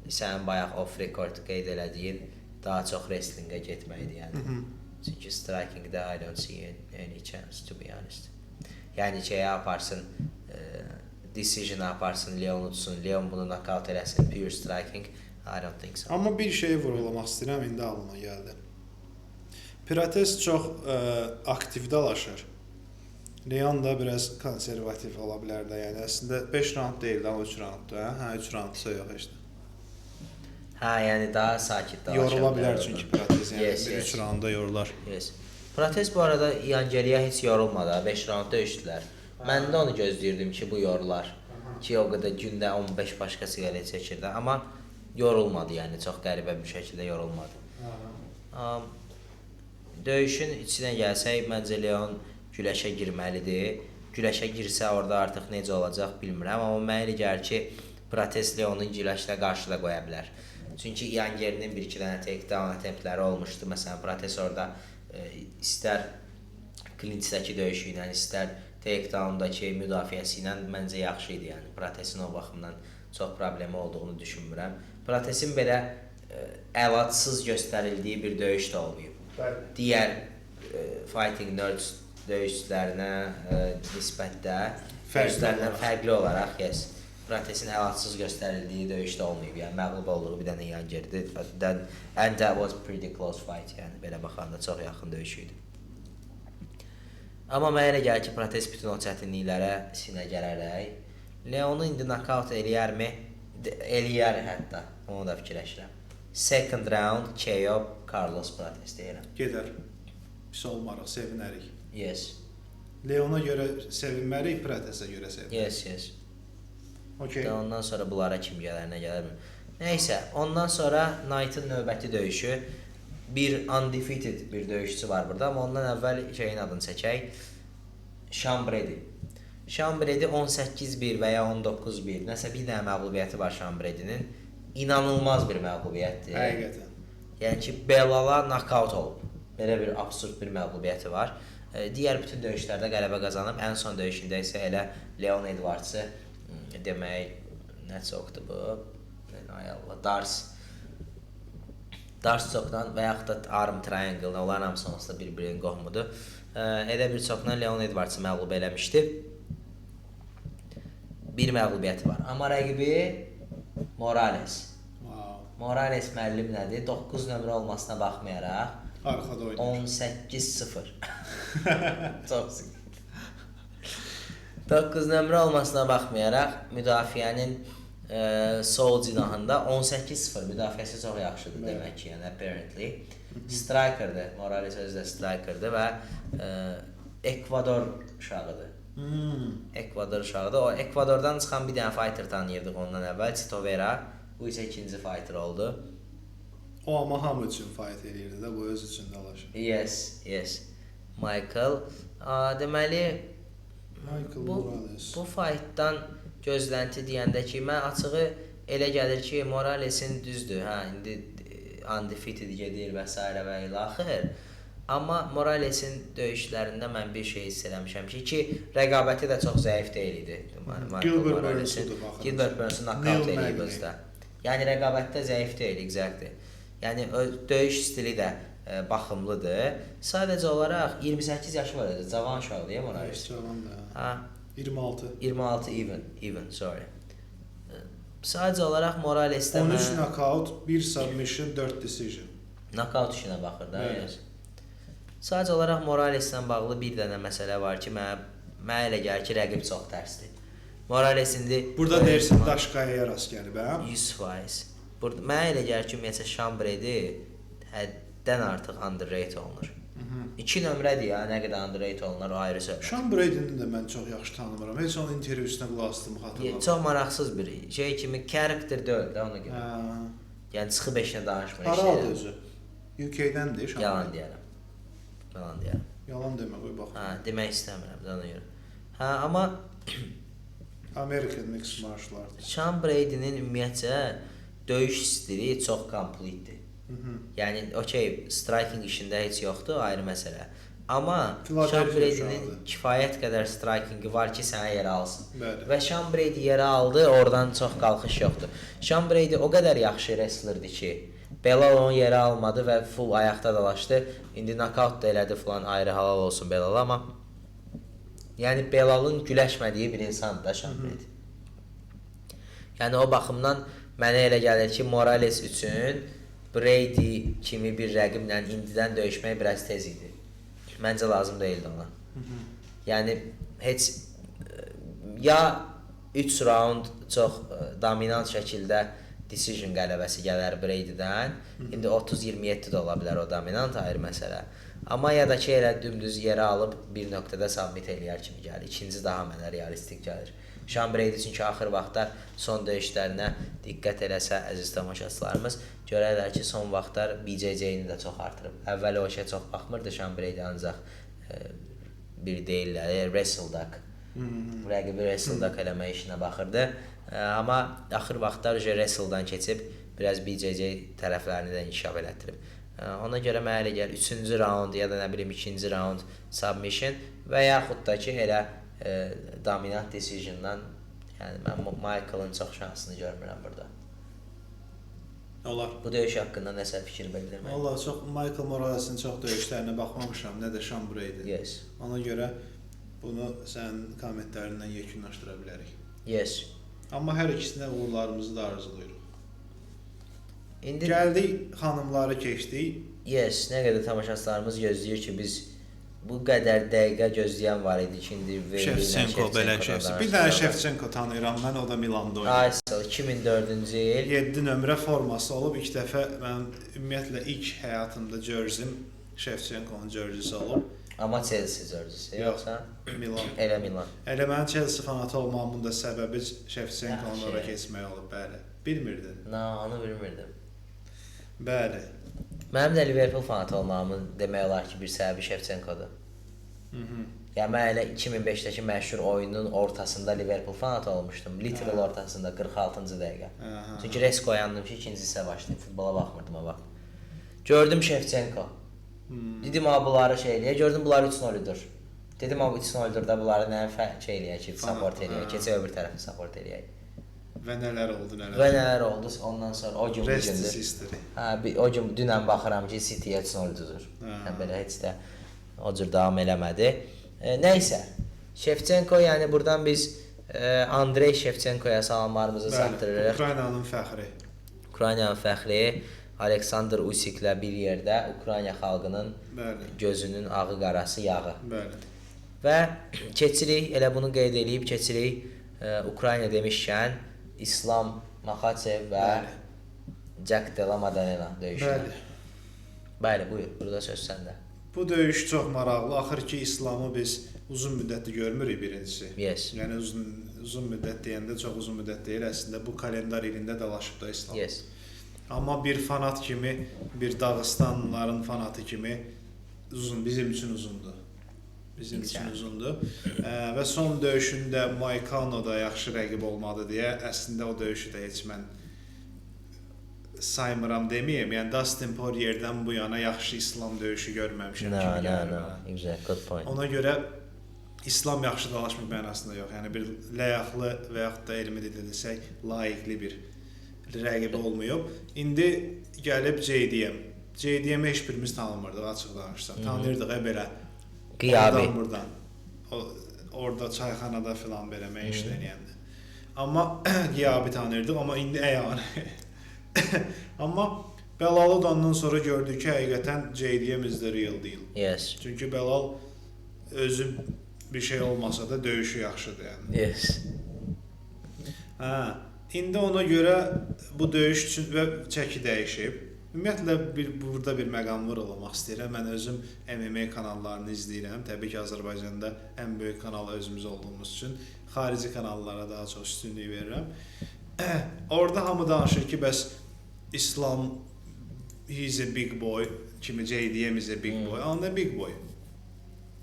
sənin bayaq off record qeyd elədiyin daha çox wrestlingə getməkdir yəni. Çünki strikingdə I don't see any chance, to be honest. Yəni şeyə aparsın, decision aparsın, Leon utsun, Leon bunu knockout eləsin, pure striking, I don't think so. Amma bir şeyi vurğulamaq istəyirəm, indi ağlıma gəldi. Prates çox aktiv dalaşır. Leon da biraz konservativ ola bilər də, yəni əslində 5 round deyil də, 3 rounddur, hə? 3 roundsa yox heç də. Hə, yəni daha sakit dalaşır. Yorula bilər çünki Prates, yəni 3 rounda yorular. Prates bu arada Yangeliyə heç yorulmadı, 5 round döyüşdülər. Mən də onu gözləyirdim ki, bu yorular. Ki, o qədər gündə 15 başqa siqaret çəkirdi, amma yorulmadı, yəni çox qəribə bir şəkildə yorulmadı. Döyüşün içinə gəlsək, məncə Leon güləşə girməlidir. Güləşə girsə orada artıq necə olacaq bilmirəm, amma mənə elə gəlir ki, Prates Leonun güləşlə qarşıda qoya bilər. Çünki Yangerinin bir-iki dənə takedown attemptləri olmuşdu. Məsələn, Prates orada istər clinch-dəki döyüşü ilə, istər takedown-dakı müdafiəsi ilə məncə yaxşı idi. Yəni Pratesin o baxımdan çox problemi olduğunu düşünmürəm. Pratesin belə əlacsız göstərildiyi bir döyüş də olmayıb. Digər fighting nerds döyüşçülərinə nisbətdə döyüşlərindən fərqli olaraq, Pratesin əlacsız göstərildiyi döyüşdə olmayıb. Yəni məğlub olduğu bir dənə Yangerdir. And that was pretty close fight. Yəni belə baxanda çox yaxın döyüş idi. Amma mənə elə gəlir ki, Prates bütün o çətinliklərə sinə gələrək Leonu indi knockout eləyərmi? Eləyər hətta. Onu da fikirləşirəm. Second round KO Carlos Prates deyirəm. Gedər. Pis olmarıq, sevinərik. Yes. Leona görə sevinmərik, Pratesə görə sevinmərik. Yes. Okay. Ondan sonra bunlara kim gələr, nə gələr mi? Nəysə, ondan sonra Knight'ın növbəti döyüşü. Bir undefeated bir döyüşçü var burada, amma ondan əvvəl şeyin adını çəkək. Sean Brady. Sean Brady 18-1 və ya 19-1. Nəsə bir dənə məğlubiyyəti var Sean Brady'nin. İnanılmaz bir məğlubiyyətdir. Həqiqətən. Yəni ki, Bellala knockout olub. Belə bir absurd bir məğlubiyyəti var. Digər bütün döyüşlərdə qələbə qazanıb. Ən son döyüşündə isə elə Leon Edwards'ı demək, nə çoxdur bu? Ay Allah, Dars çoxdan və yaxud da Arm Triangle, onların hamısı onsuz da bir-birinin qohumudur. Elə bir çoxla Leon Edwardsı məğlub eləmişdi. Bir məğlubiyyəti var. Amma rəqibi Morales. Wow. Morales müəllim nədir? 9 nömrə olmasına baxmayaraq Arxada oynayır. 18-0. Çox 9 nömrə olmasına baxmayaraq müdafiənin sol cinahında 18-0 müdafiəsi çox yaxşıdır demək ki, yəni apparently. Strikerdir. Morales özü də strikerdir və Ekvador uşağıdır. Ekvador uşağıdır. O Ekvadordan çıxan bir dənə fighter tanıyırdıq ondan əvvəl, Chito Vera. Bu isə ikinci fighter oldu. O amma hamı üçün fight eləyirdi də, bu öz üçün dalaşır. Yes. Michael. Deməli, Morales. Bu fightdan gözlənti deyəndə ki, mən açığı elə gəlir ki, Moralesin düzdür, indi undefeated gedir və s. və ilə axır. Amma Moralesin döyüşlərində mən bir şey hiss eləmişəm ki, rəqabəti də çox zəif deyil idi. Gilbert Burns'udur baxın. Gilbert Burns'u knockout eləyib özdə. Yəni rəqabətdə zəif deyil, exactly. Yəni döyüş stili də baxımlıdır. Sadəcə olaraq 28 yaşı var idi, cavan uşaqdır ya Morales. Cavan da. 26. 26 even, sorry. Sadəcə olaraq Moralesdə 13 knockout, 1 submission, 4 decision. Knockout işinə baxır da. Sadəcə olaraq Moraleslə bağlı bir dənə məsələ var ki, mənə elə gəlir ki, rəqib çox tərsdir. Morales indi burada deyirsən Daşkaya'ya rast gəlib, hə? 100%. Burada mənə elə gəlir ki, ümumiyyətlə Sean Brady həddən artıq underrated olunur. 2 nömrədir ya, nə qədər underrated olunur, o ayrı söhbət. Sean Brady'ni də mən çox yaxşı tanımıram. Heç onun intervyusuna qulaq asdığımı xatırlamıram. Çox maraqsız bir şey kimi karakter deyil də ona görə. Yəni çıxıb eşinə danışmır. Haralı özü? UK-dəndir Sean. Yalan deyərəm. Yalan demə, qoy bax. Demək istəmirəm də ona görə. Amma American Mixed Martial Arts. Sean Brady'nin ümumiyyətcə döyüş stili çox kompletdir. Yəni, striking işində heç yoxdur, ayrı məsələ. Amma Sean Brady'nin kifayət qədər strikingi var ki, sənə yerə alsın. Və Sean Brady yerə aldı, oradan çox qalxış yoxdur. Sean Brady o qədər yaxşı wrestlerdir ki, Belal onu yerə almadı və full ayaqda dalaşdı. İndi knockout da elədi falan, ayrı halal olsun Belal, amma yəni Belalın güləşmədiyi bir insandır da Sean Brady. Yəni o baxımdan mənə elə gəlir ki, Morales üçün Brady kimi bir rəqiblə indidən döyüşmək biraz tez idi. Məncə lazım deyildi ona. Yəni heç ya 3 round çox dominant şəkildə decision qələbəsi gələr Brady'dən. İndi 30-27 də ola bilər o dominant, ayrı məsələ. Amma ya da ki, elə dümdüz yerə alıb bir nöqtədə submit eləyər kimi gəlir. İkinci daha mənə realistik gəlir. Sean Brady çünki axır vaxtlar son döyüşlərinə diqqət eləsə, əziz tamaşaçılarımız, görərlər ki, son vaxtlar BJJ-ni də çox artırıb. Əvvəl o işə çox baxmırdı Sean Brady, ancaq bir deyirlər, wrestle-dak. Rəqibi wrestle-dak eləmək işinə baxırdı. Amma axır vaxtlar wrestle-dan keçib, biraz BJJ tərəflərini də inkişaf elətdirib. Ona görə mənə elə gəlir 3-cü round ya da nə bilim 2-ci round submission və yaxud da ki, elə dominant decisiondan, yəni mən Michael'ın çox şansını görmürəm burada. Olar. Bu döyüş haqqında nəsə fikir bildirmək? Vallahi çox Michael Morales'in çox döyüşlərinə baxmamışam, nə də Sean Brady. Yes. Ona görə bunu sən kommentlərindən yekunlaşdıra bilərik. Yes. Amma hər ikisinə uğurlarımızı da arzulayırıq. İndi gəldik, xanımları keçdik. Yes, nə qədər tamaşaçılarımız gözləyir ki, biz bu qədər dəqiqə gözləyən var idi ki, indi Şevçenko belə şeysi. Bir dənə Şevçenko tanıyıram mən, o da Milanda oynayır. 2004-cü il 7 nömrə forması olub. İlk dəfə mən ümumiyyətlə ilk həyatımda jerseyim Şevçenkonun jerseysi olub. Amma Chelsea jerseysi, yoxsa Milan. Elə Milan. Elə mənim Chelsea fanatı olmamın da səbəbi Şevçenkonun ora keçmək olub, bəli. Bilmirdin? Onu bilmirdim. Bəli. Mənim də Liverpool fanatı olmağımın demək olar ki, bir səbəbi Şevçenkodur. Yəni mən elə 2005-dəki məşhur oyunun ortasında Liverpool fanatı olmuşdum. Literal ortasında 46-cı dəqiqə. Çünki risk oyandım ki, ikinci hissə başlayıb, futbola baxmırdım o vaxt. Gördüm Şevçenko. Dedim, bunları şey eləyək, gördüm bunları 3-0-dur. Dedim, 3-0-dur da bunları nəyə şey eləyək ki, support eləyək, keçək öbür tərəfi support eləyək. Və nələr oldu, nələr? Və nələr oldu ondan sonra, o gün bu gündür. History. O gün dünən baxıram ki, City 3-0-dur. Belə heç də o cür davam eləmədi. Nəysə, Shevchenko, yəni buradan biz Andrey Shevchenkoya salamlarımızı çatdırırıq. Ukraynanın fəxri. Ukraynanın fəxri Aleksandr Usiklə bir yerdə Ukrayna xalqının gözünün ağı qarası yağı. Bəli. Və keçirik, elə bunu qeyd edib keçirik Ukrayna demişkən İslam Makhachev və Jack Della Maddalena döyüşünə. Bəli, buyur, burada söz səndə. Bu döyüş çox maraqlı. Axır ki, İslamı biz uzun müddətli görmürük birincisi. Yes. Yəni uzun müddət deyəndə çox uzun müddət deyil, əslində bu kalendar ilində dalaşıb da İslam. Yes. Amma bir fanat kimi, bir Dağıstanlıların fanatı kimi bizim üçün uzundur. Bizim üçün uzundur. Və son döyüşündə Moicano da yaxşı rəqib olmadı deyə əslində o döyüşü də heç mən saymıram deməyim. Yəni Dustin Poirier'dən bu yana yaxşı İslam döyüşü görməmişəm kimi gəlir mənə. Exactly, good point. Ona görə İslam yaxşı dalaşmaq mənasında yox. Yəni bir ləyaqlı və yaxud da elmi dildə desək, layiqli bir rəqibi olmayıb. İndi gəlib JDM. JDM-i heç birimiz tanımırdıq, açıq danışsaq. Tanıyırdıq belə. Qiyabi. Buradan. Orada çayxanada filan belə məişlə eləyəndə. Amma Qiyabi tanıyırdıq, amma indi əyanı. Amma Belaludandan sonra gördük ki, həqiqətən JDM is the real deal. Yes. Çünki Belal özü bir şey olmasa da döyüşü yaxşıdır yəni. Yes. İndi ona görə bu döyüş üçün və çəki dəyişib. Ümumiyyətlə burada bir məqam vurğulamaq istəyirəm. Mən özüm MMA kanallarını izləyirəm. Təbii ki, Azərbaycanda ən böyük kanal özümüz olduğumuz üçün xarici kanallara daha çox üstünlük verirəm. Orada hamı danışır ki, bəs İslam he's a big boy kimi JDM is a big boy. Aslında big boy.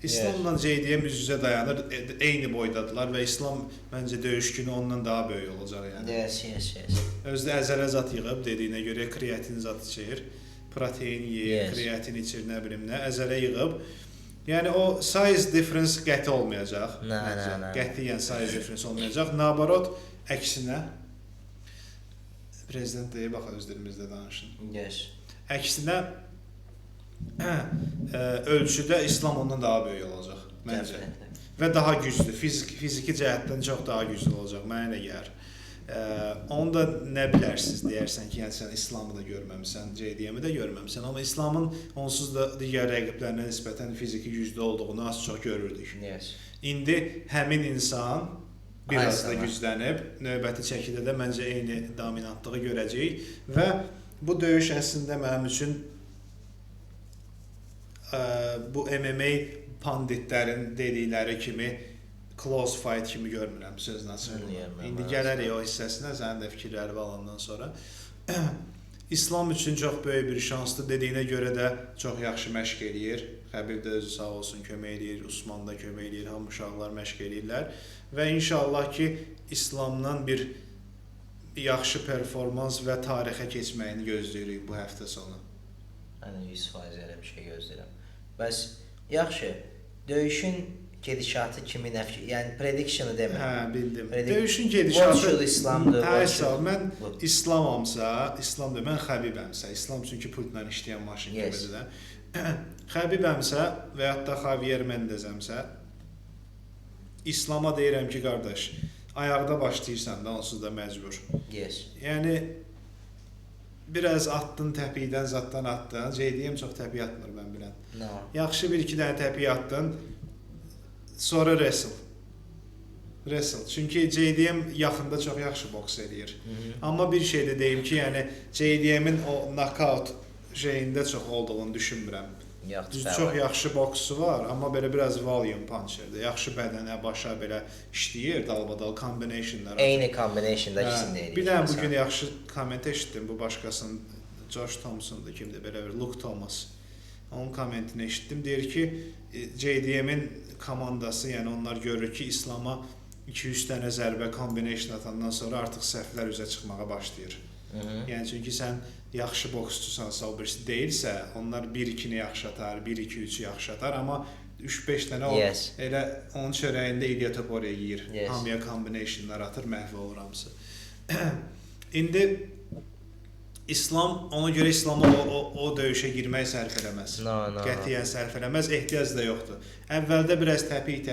İslamla JDM üz-üzə dayanır, eyni boydadılar və İslam məncə döyüş günü ondan daha böyük olacaq yəni. Yes. Özdə əzələ zat yığıb, dediyinə görə kreatin zat içir, protein yeyir, kreatin içir, nə bilim nə, əzələ yığıb. Yəni o size difference qəti olmayacaq. Qətiyyən size difference olmayacaq. Nabarot, əksinə, prezident deyib, bax öz dilimizdə danışın. Yes. Əksinə, ölçüdə İslam ondan daha böyük olacaq, məncə. Və daha güclü, fiziki cəhətdən çox daha güclü olacaq, mənə elə gəlir. Onu da nə bilərsiniz deyərsən ki, yəni sən İslamı da görməmisən, JDM-i də görməmisən, amma İslamın onsuz da digər rəqiblərinə nisbətən fiziki güclü olduğunu az çox görürdük. Yes. İndi həmin insan biraz da güclənib, növbəti çəkidə də məncə eyni dominantlığı görəcəyik və bu döyüş əslində mənim üçün bu MMA panditlərin dedikləri kimi close fight kimi görmürəm sözün açıqlığı. İndi gələrik o hissəsinə, sənin də fikirləri alandan sonra. İslam üçün çox böyük bir şansdır. Dediyinə görə də çox yaxşı məşq eləyir. Xəbir də özü sağ olsun kömək eləyir, Usman da kömək eləyir, hamı uşaqlar məşq eləyirlər. Və inşallah ki, İslamdan bir yaxşı performans və tarixə keçməyini gözləyirik bu həftə sonu. Mən 100% elə bir şey gözləyirəm. Bəs yaxşı, döyüşün gedişatı kimi yəni prediction-ı demə. Bildim. Döyüşün gedişatı İslamdır. Mən İslamamsa, İslam deyil, mən Xəbibəmsə, İslam çünki pultla işləyən maşın kimidir də. Xəbibəmsə və yaxud da Xavier Mendezəmsə, İslama deyirəm ki, qardaş, ayaqda başlayırsan da onsuz da məcbur. Yes. Yəni biraz atdın təpikdən, zaddan atdın. JDM çox təpik atmır mən bilən. No. Yaxşı bir-iki dənə təpik atdın. Sonra wrestle. Çünki JDM yaxında çox yaxşı boks eləyir. Amma bir şey də deyim ki, yəni JDM-in o knockout şeyində çox olduğunu düşünmürəm. Çox yaxşı boksu var, amma belə biraz volume puncherdir. Yaxşı bədənə, başa belə işləyir, dalbadal combinationlar. Eyni combinationda ikisini eləyir. Bir dənə bugün yaxşı komment eşitdim, bu başqasının, Josh Thompson'dur, kimdir belə bir, Luke Thomas. Onun kommentini eşitdim, deyir ki, JDM-in komandası, yəni onlar görür ki, İslama 200 dənə zərbə combination atandan sonra artıq səhvlər üzə çıxmağa başlayır. Yəni çünki sən yaxşı boksçusansa, o birisi deyilsə, onlar 1-2-ni yaxşı atar, 1-2-3-ü yaxşı atar, amma 3-5 dənə o elə onun çörəyində İlya Topuria yeyir. Hamıya combinationlar atır, məhv olur hamısı. İndi İslam ona görə İslama o döyüşə girmək sərf eləməz. No. Qətiyyən sərf eləməz, ehtiyac da yoxdur. Əvvəldə biraz təpik,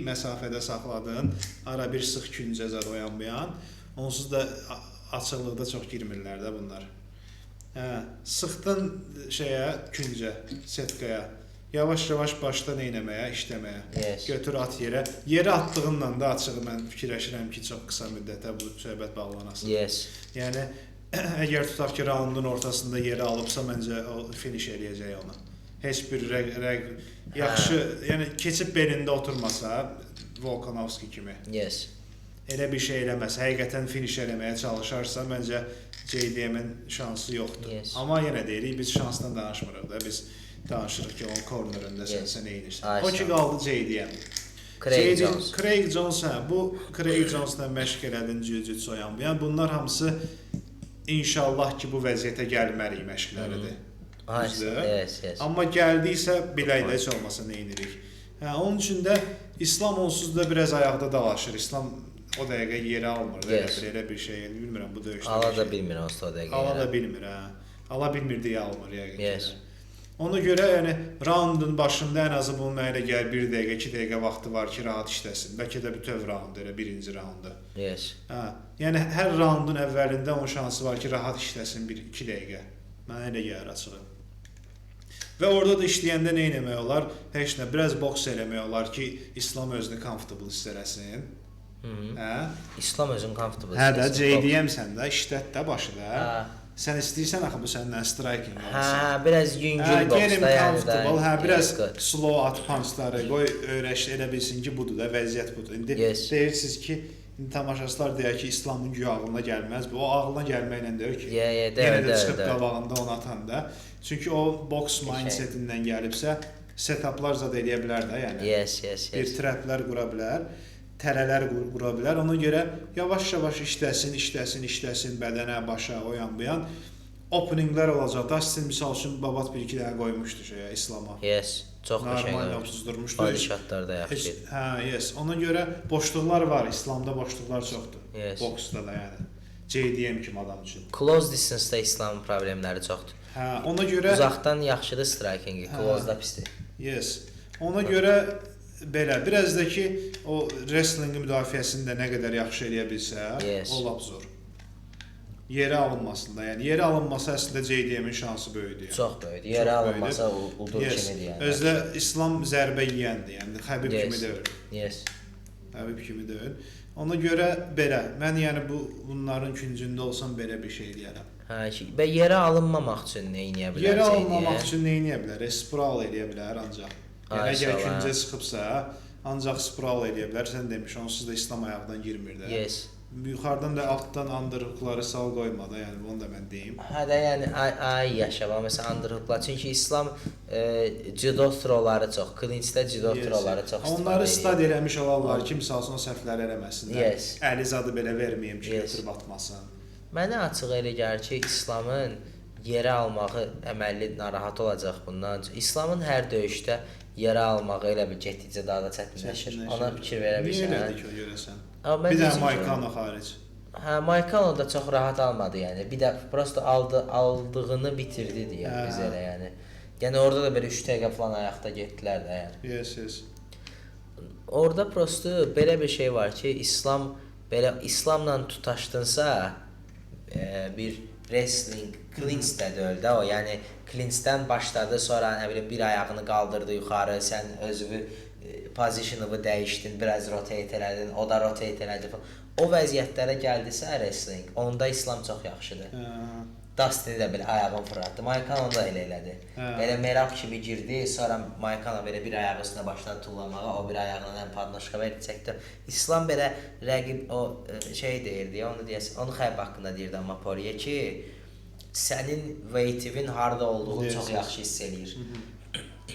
məsafədə saxladın, ara bir sıx küncə zad oyan-buyan. Onsuz da açıqlıqda çox girmirlər də bunlar. Sıxdın küncə, setkaya. Yavaş-yavaş başdan eləməyə, işləməyə. Yes. Götür at yerə. Yerə attığınla da açığı mən fikirləşirəm ki, çox qısa müddətə bu söhbət bağlanasın. Yes. Yəni əgər tutaq ki, raundun ortasında yerə alıbsa, məncə o finish eləyəcək onu. Heç bir yaxşı, yəni keçib belində oturmasa, Volkanovski kimi. Yes. Elə bir şey eləməz. Həqiqətən finish eləməyə çalışarsa, məncə JDM-in şansı yoxdur. Yes. Amma yenə deyirik, biz şansdan danışmırıq da. Biz danışırıq ki, onun cornerında sən neynirsən. O ki, qaldı JDM. Craig Jones. Craig Jones, bu Craig Jones'la məşq elədin jiu-jitsu oyan. Yəni bunlar hamısı inşallah ki, bu vəziyyətə gəlmərik məşqləridir. Yes. Amma gəldiysə, bilək də heç olmasa neynirik. Onun üçün də İslam onsuz da biraz ayaqda dalaşır. İslam o dəqiqə yerə almır. Elə bir şey, bilmirəm bu döyüşdə. Ala da bilmir onsuz o dəqiqə. Ala da bilmir, Ala bilmir deyə almır yəqin. Yes. Ona görə yəni raundun başında ən azı bunun mənə gəl 1 dəqiqə, 2 dəqiqə vaxtı var ki, rahat işləsin. Bəlkə də bütöv raund elə birinci raundu. Yes. Yəni hər raundun əvvəlində onun şansı var ki, rahat işləsin 1-2 dəqiqə. Mənə elə gəlir açığı. Və orada da işləyəndə nə etmək olar? Heç nə, biraz boks eləmək olar ki, İslam özünü comfortable hiss eləsin. İslam özünü comfortable hiss eləsin. JDM sən də işlət də başı da. Sən istəyirsən axı bu səndən striking olsun. Biraz yüngül boksda yəni. Biraz slow at punchları qoy, elə bilsin ki, budur da, vəziyyət budur. İndi deyirsiniz ki, tamaşaçılar deyər ki, İslamın güya ağlına gəlməz. O ağlına gəlməklə deyir ki, yenə də çıxıb qabağında onu atanda. Çünki o boks mindsetindən gəlibsə, setuplar zad eləyə bilər də, yəni. Bir traplər qura bilər. Tərələr qura bilər. Ona görə yavaş-yavaş işləsin bədənə, başa, oyan-buyan. Openinglər olacaq. Dustin misal üçün babat 1-2 dənə qoymuşdu İslama. Yes, çox qəşəng. Normal otuzdurmuşdu. Body shotlar da yaxşı idi. Yes. Ona görə boşluqlar var. İslamda boşluqlar çoxdur. Boksda da yəni. JDM kimi adam üçün. Close distance-da İslamın problemləri çoxdur. Ona görə uzaqdan yaxşıdır striking-i, close-da pisdir. Yes. Ona görə belə, biraz da ki, o wrestling müdafiəsində nə qədər yaxşı eləyə bilsə, o lap zor. Yerə alınmasında, yəni yerə alınması əslində JDM-in şansı böyüdür. Çox böyüdür. Yerə alınmasa udur kimidir yəni. Özdə İslam zərbə yeyəndir, yəni Xəbib kimi deyil. Yes. Xəbib kimi deyil. Ona görə belə, mən yəni bunların küncündə olsam belə bir şey eləyərəm. Və yerə alınmamaq üçün nə edə bilər? Yerə alınmamaq üçün nə edə bilər? Spiral eləyə bilər ancaq. Yəni əgər küncə çıxıbsa, ancaq spiral eləyə bilər. Sən demiş, onsuz da İslam ayaqdan girmir də. Yes. Yuxarıdan da altdan underhookları sal qoyma da, yəni onu da mən deyim. Yəni yaşa, məsələn underhooklar. Çünki İslam judo throw-ları çox, clinchdə judo throw-ları çox istifadə edir. Onları stad eləmiş olarlar ki, misal üçün o səhvləri eləməsinlər. Əli zadı belə verməyim ki, götürüb atmasın. Mənə açıq elə gəlir ki, İslamın yerə almağı əməlli narahat olacaq bundan. İslamın hər döyüşdə yerə almağı elə bir getdikcə daha da çətinləşir. Ona fikir verə bilirsən. Niyə elədi ki, o görəsən? Bir də Maykano xaric. Maykano da çox rahat almadı, yəni. Bir də prosto aldığını bitirdi deyək biz elə, yəni. Yəni orada da belə 3 dəqiqə falan ayaqda getdilər də, yəni. Yes. Orada prosto belə bir şey var ki, İslamla tutaşdınsa bir wrestling clinch-də deyil də o, yəni clinch-dən başladı, sonra nə bilim bir ayağını qaldırdı yuxarı, sən özünü pozisyonu dəyişdin, biraz rotate elədin, o da rotate elədi falan. O vəziyyətlərə gəldisə wrestling, onda İslam çox yaxşıdır. Dustin də belə ayağını fırlatdı. Maykano da elə elədi. Belə merab kimi girdi, sonra Maykano belə bir ayağı üstünə başladı tullamağa, o bir ayağından podnoşka verdi, çəkdi. İslam belə rəqib o şey deyirdi, onu deyəsən, onu Xəbib haqqında deyirdi amma Poirier ki, sənin weightivin harda olduğunu çox yaxşı hiss eləyir.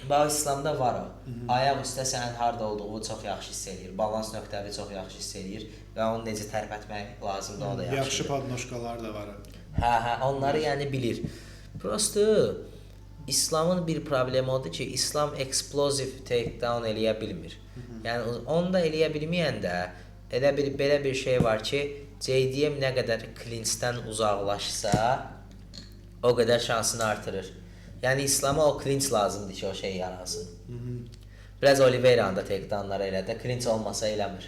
Bax İslamda var o. Ayaq üstə sənin harda olduğunu çox yaxşı hiss eləyir. Balans nöqtəvi çox yaxşı hiss eləyir və onu necə tərpətmək lazımdır, o da yaxşıdır. Yaxşı podnoşkalar da var. Onları yəni bilir. Prosto İslamın bir problemi odur ki, İslam explosive takedown eləyə bilmir. Yəni onu da eləyə bilməyəndə elə belə bir şey var ki, JDM nə qədər clinchdən uzaqlaşsa, o qədər şansını artırır. Yəni İslama o clinch lazımdır ki, o şey yaransın. Biraz Oliveira'nın da takedownları elədi. Clinch olmasa eləmir.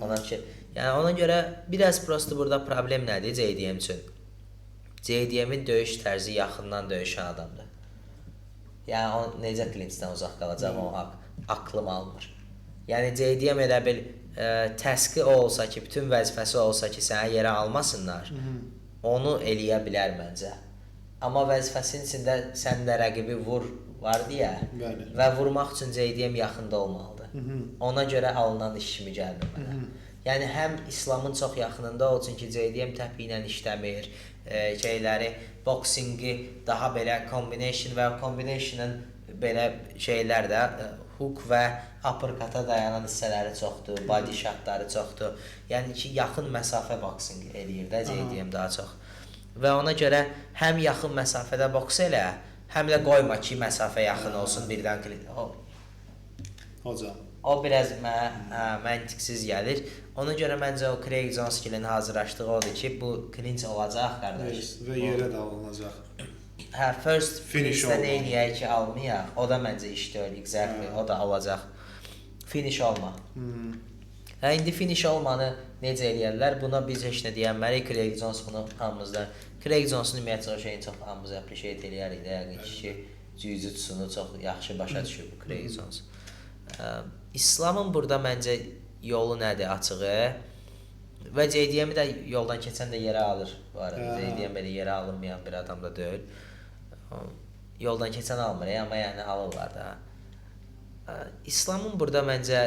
Ona ki, yəni ona görə biraz prosto burada problem nədir JDM üçün? JDM-in döyüş tərzi yaxından döyüşən adamdır. Yəni o necə clinchdən uzaq qalacaq o aklım almır. Yəni JDM elə bil təski o olsa ki, bütün vəzifəsi olsa ki, sənə yerə almasınlar, onu eləyə bilər məncə. Amma vəzifəsinin içində sən də rəqibi vur var deyə və vurmaq üçün JDM yaxında olmalıdır. Ona görə alınan iş kimi gəldi mənə. Yəni həm İslamın çox yaxınında olsun ki, JDM təpi ilə işləmir, şeyləri, boxingi daha belə combination və combination'ın belə şeylər də hook və uppercut'a dayanan hissələri çoxdur, body shotları çoxdur. Yəni ki, yaxın məsafə boxing eləyir də JDM daha çox. Və ona görə həm yaxın məsafədə boks elə, həm də qoyma ki, məsafə yaxın olsun birdən Hocam. O biraz məntiqsiz gəlir. Ona görə məncə o Craig Jones-kilin hazırlaşdığı odur ki, bu clinch olacaq, qardaş. Və yerə də alınacaq. Hə, first finish-də neyniyək ki, almayaq. O da məncə iş deyil, exactly. O da alacaq. Finish olma. Hə, indi finish olmanı necə eləyərlər? Buna biz heç nə deyənmərik. Craig Jones bunu hamımızdan... Craig Jones-un ümumiyyətlə o şeyini çox hamımız appreciate eləyərik də. Yəni ki, jiu-jitsunu çox yaxşı başa düşür bu Craig Jones. İslamın burada məncə yolu nədir? Açığı. Və JDM-i də yoldan keçən də yerə alır. Bu arada JDM belə yerə alınmayan bir adam da deyil. Yoldan keçən almır, amma yəni alırlar da. İslamın burada məncə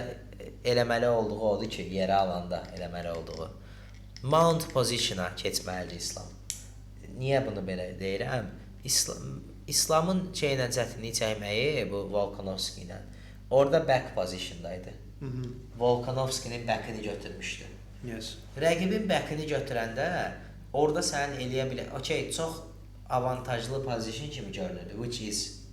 eləməli olduğu odur ki, yerə alanda eləməli olduğu. Mount position-a keçməlidir İslam. Niyə bunu belə deyirəm? İslamın şeylə çətinliyi çəkməyi bu Volkanovski ilə. Orada back position-daydı. Volkanovskinin back-ini götürmüşdü. Yes. Rəqibin back-ini götürəndə orada sənin eləyə bilər. Okay, çox avantajlı position kimi görünürdü, which is.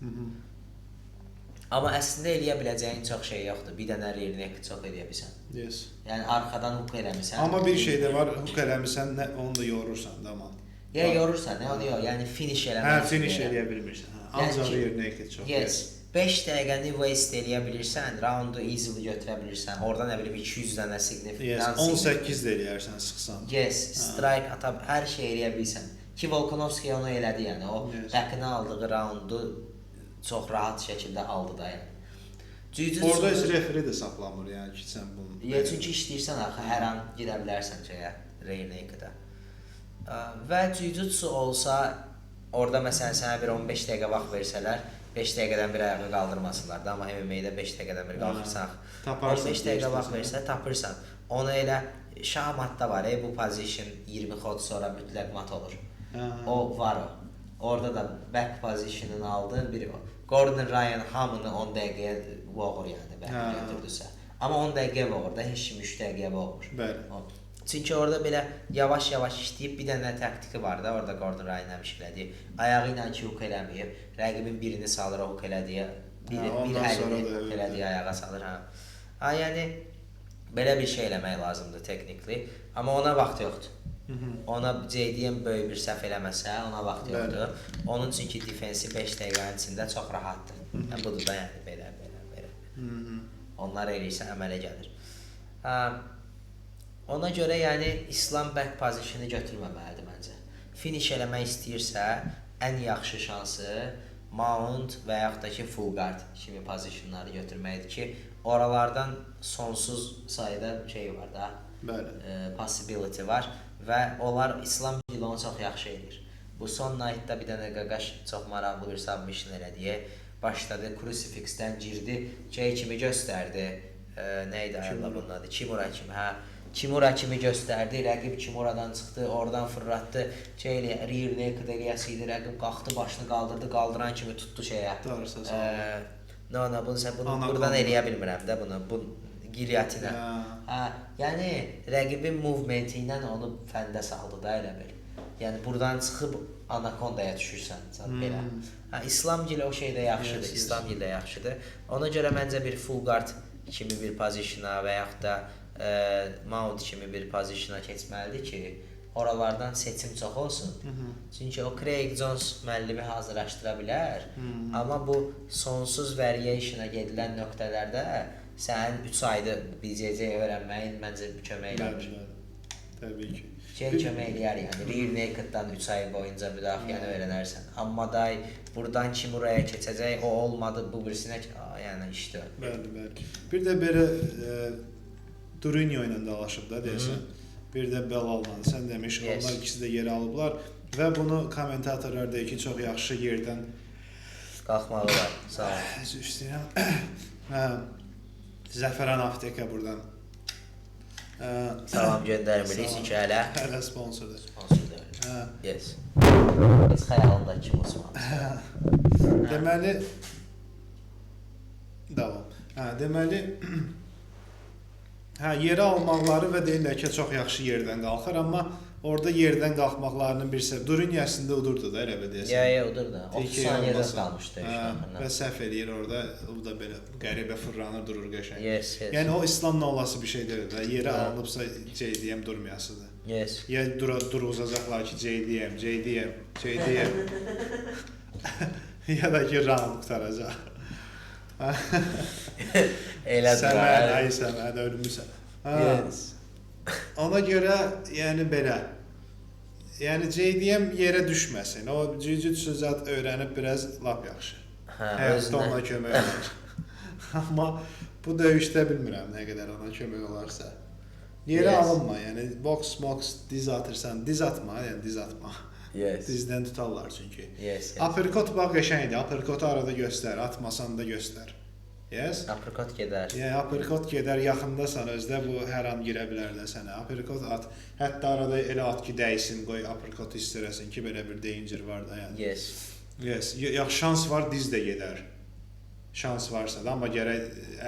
Amma əslində eləyə biləcəyin çox şey yoxdur. Bir dənə rear neck çox eləyə bilsən. Yes. Yəni arxadan hook eləmirsən. Amma bir şey də var, hook eləmirsən, onu da yorursan da aman. Ya yorursan, nə oluyor? Yəni finish eləmək. Hə, finish eləyə bilmirsən. Ancaq rear neck çox. Yes. 5 dəqiqəni waste eləyə bilirsən, roundu easily götürə bilirsən. Orada nə bilim 200 dənə significant. Yes, 18 də eləyərsən sıxsan. Yes, strike ata hər şey eləyə bilirsən. Ki Volkanovski onu elədi, yəni o back-ini aldığı raundu çox rahat şəkildə aldı da yəni. Orada heç referi də saxlamır, yəni ki, sən bunu. Çünki işləyirsən axı, hər an girə bilərsən şeyə, rear neck-də. Və jiu-jitsu olsa, orada məsələn sənə bir 15 dəqiqə vaxt versələr, 5 dəqiqədən bir ayağı qaldırmasınlar da, amma MMA-də 5 dəqiqədən bir qalxırsan, 15 dəqiqə vaxt versə tapırsan. Onu elə şahmatda var, bu position 20 xod sonra mütləq mat olur. O var o. Orada da back position'ını aldın, biri o. Gordon Ryan hamını 10 dəqiqəyə boğur yəni, back götürdüsə. Amma 10 dəqiqə boğur da, heç kim 3 dəqiqəyə boğur. Bəli. Çünki orada belə yavaş-yavaş işləyib, bir dənə taktiki var da, orada Gordon Ryan həmişə elədi. Ayağı ilə ki hook eləməyib, rəqibin birini salır o hook elədiyə, bir əlini hook elədiyə ayağa salır. Yəni, belə bir şey eləmək lazımdır technically, amma ona vaxt yoxdur. Ona JDM böyük bir səhv eləməsə, ona vaxt yoxdur. Onun üçün ki, defensi 5 dəqiqənin içində çox rahatdır. Budur da yəni, belə. Onlar eləyirsə əmələ gəlir. Ona görə yəni İslam back position-ı götürməməlidir məncə. Finish eləmək istəyirsə, ən yaxşı şansı mount və yaxud da ki full guard kimi pozisyonları götürməkdir ki, oralardan sonsuz sayıda şey var da, possibility var və onlar İslam ilə onu çox yaxşı edir. Bu son nightda bir dənə Qaqaş çox maraqlı bir submission elədi. Başladı crucifixdən girdi, şey kimi göstərdi. Nə idi ayarla bunun adı? Kimura kimi, hə. Kimura kimi göstərdi, rəqib Kimuradan çıxdı, oradan fırlatdı, rear neck dəqiqəsi idi, rəqib qalxdı, başını qaldırdı, qaldıran kimi tutdu şeyə. Bunu buradan eləyə bilmirəm də bunu, bu gilyatinə. Yəni, rəqibin movementi ilə onu fəndə saldı da elə bil. Yəni, buradan çıxıb anakondaya düşürsən, belə. İslam gili o şeydə yaxşıdır, İslam gili də yaxşıdır. Ona görə məncə bir full guard kimi bir pozisiyona və yaxud da mount kimi bir pozisiyona keçməlidir ki, oralardan seçim çox olsun. Çünki o Craig Jones müəllimi hazırlaşdıra bilər. Amma bu sonsuz variationa gedilən nöqtələrdə sənin 3 ayda BJJ öyrənməyin məncə kömək edir. Təbii ki. Kömək eləyər yəni. Rear naked'dan 3 ay boyunca müdafiəni öyrənərsən. Amma day buradan kim oraya keçəcək, o olmadı, bu birisinə yəni işdir. Bəli. Bir də belə Durinho ilə dalaşıb da deyəsən. Bir də Belal'la sən demiş, onlar ikisi də yer alıblar və bunu kommentatorlar deyir ki, çox yaxşı yerdən qalxmalılar. Sağ ol. Üzr istəyirəm. Zəfəran Apteka buradan salam göndərmirik çünki hələ sponsordur. Yes. Biz xəyalında kim olsun. Deməli davam. Deməli yerə almaqları və deyirlər ki, çox yaxşı yerdən qalxır, amma orada yerdən qalxmaqlarının bir səbəbi Durinho əslində udurdu da, elə bir deyəsən. Udurdu. 30 saniyədə qalmışdı. Və səhv eləyir orada, o da belə qəribə fırlanır, durur qəşəng. Yes. Yəni o İslamla olası bir şey deyil də, yerə alınıbsa JDM durmayasıdır. Yes. Ya durğuzacaqlar ki, JDM. Ya da ki, round qutaracaq. Səməd ölmüsən. Yes. Ona görə, yəni belə, yəni JDM yerə düşməsin, o jiu-jitsu zat öyrənib biraz lap yaxşı. Həyatda ona kömək olar. Amma bu döyüşdə bilmirəm nə qədər ona kömək olarsa. Yerə alınma, yəni boks, diz atırsan, diz atma. Dizdən tutarlar çünki. Uppercut bax qəşəngdir, uppercutu arada göstər, atmasan da göstər. Uppercut gedər. Uppercut gedər, yaxındasan, özdə bu hər an girə bilər də sənə. Uppercut at, hətta arada elə at ki, dəysin, qoy uppercut istərəsin ki, belə bir danger var da yəni. Yaxşı şans var, diz də gedər. Şans varsa da, amma gərək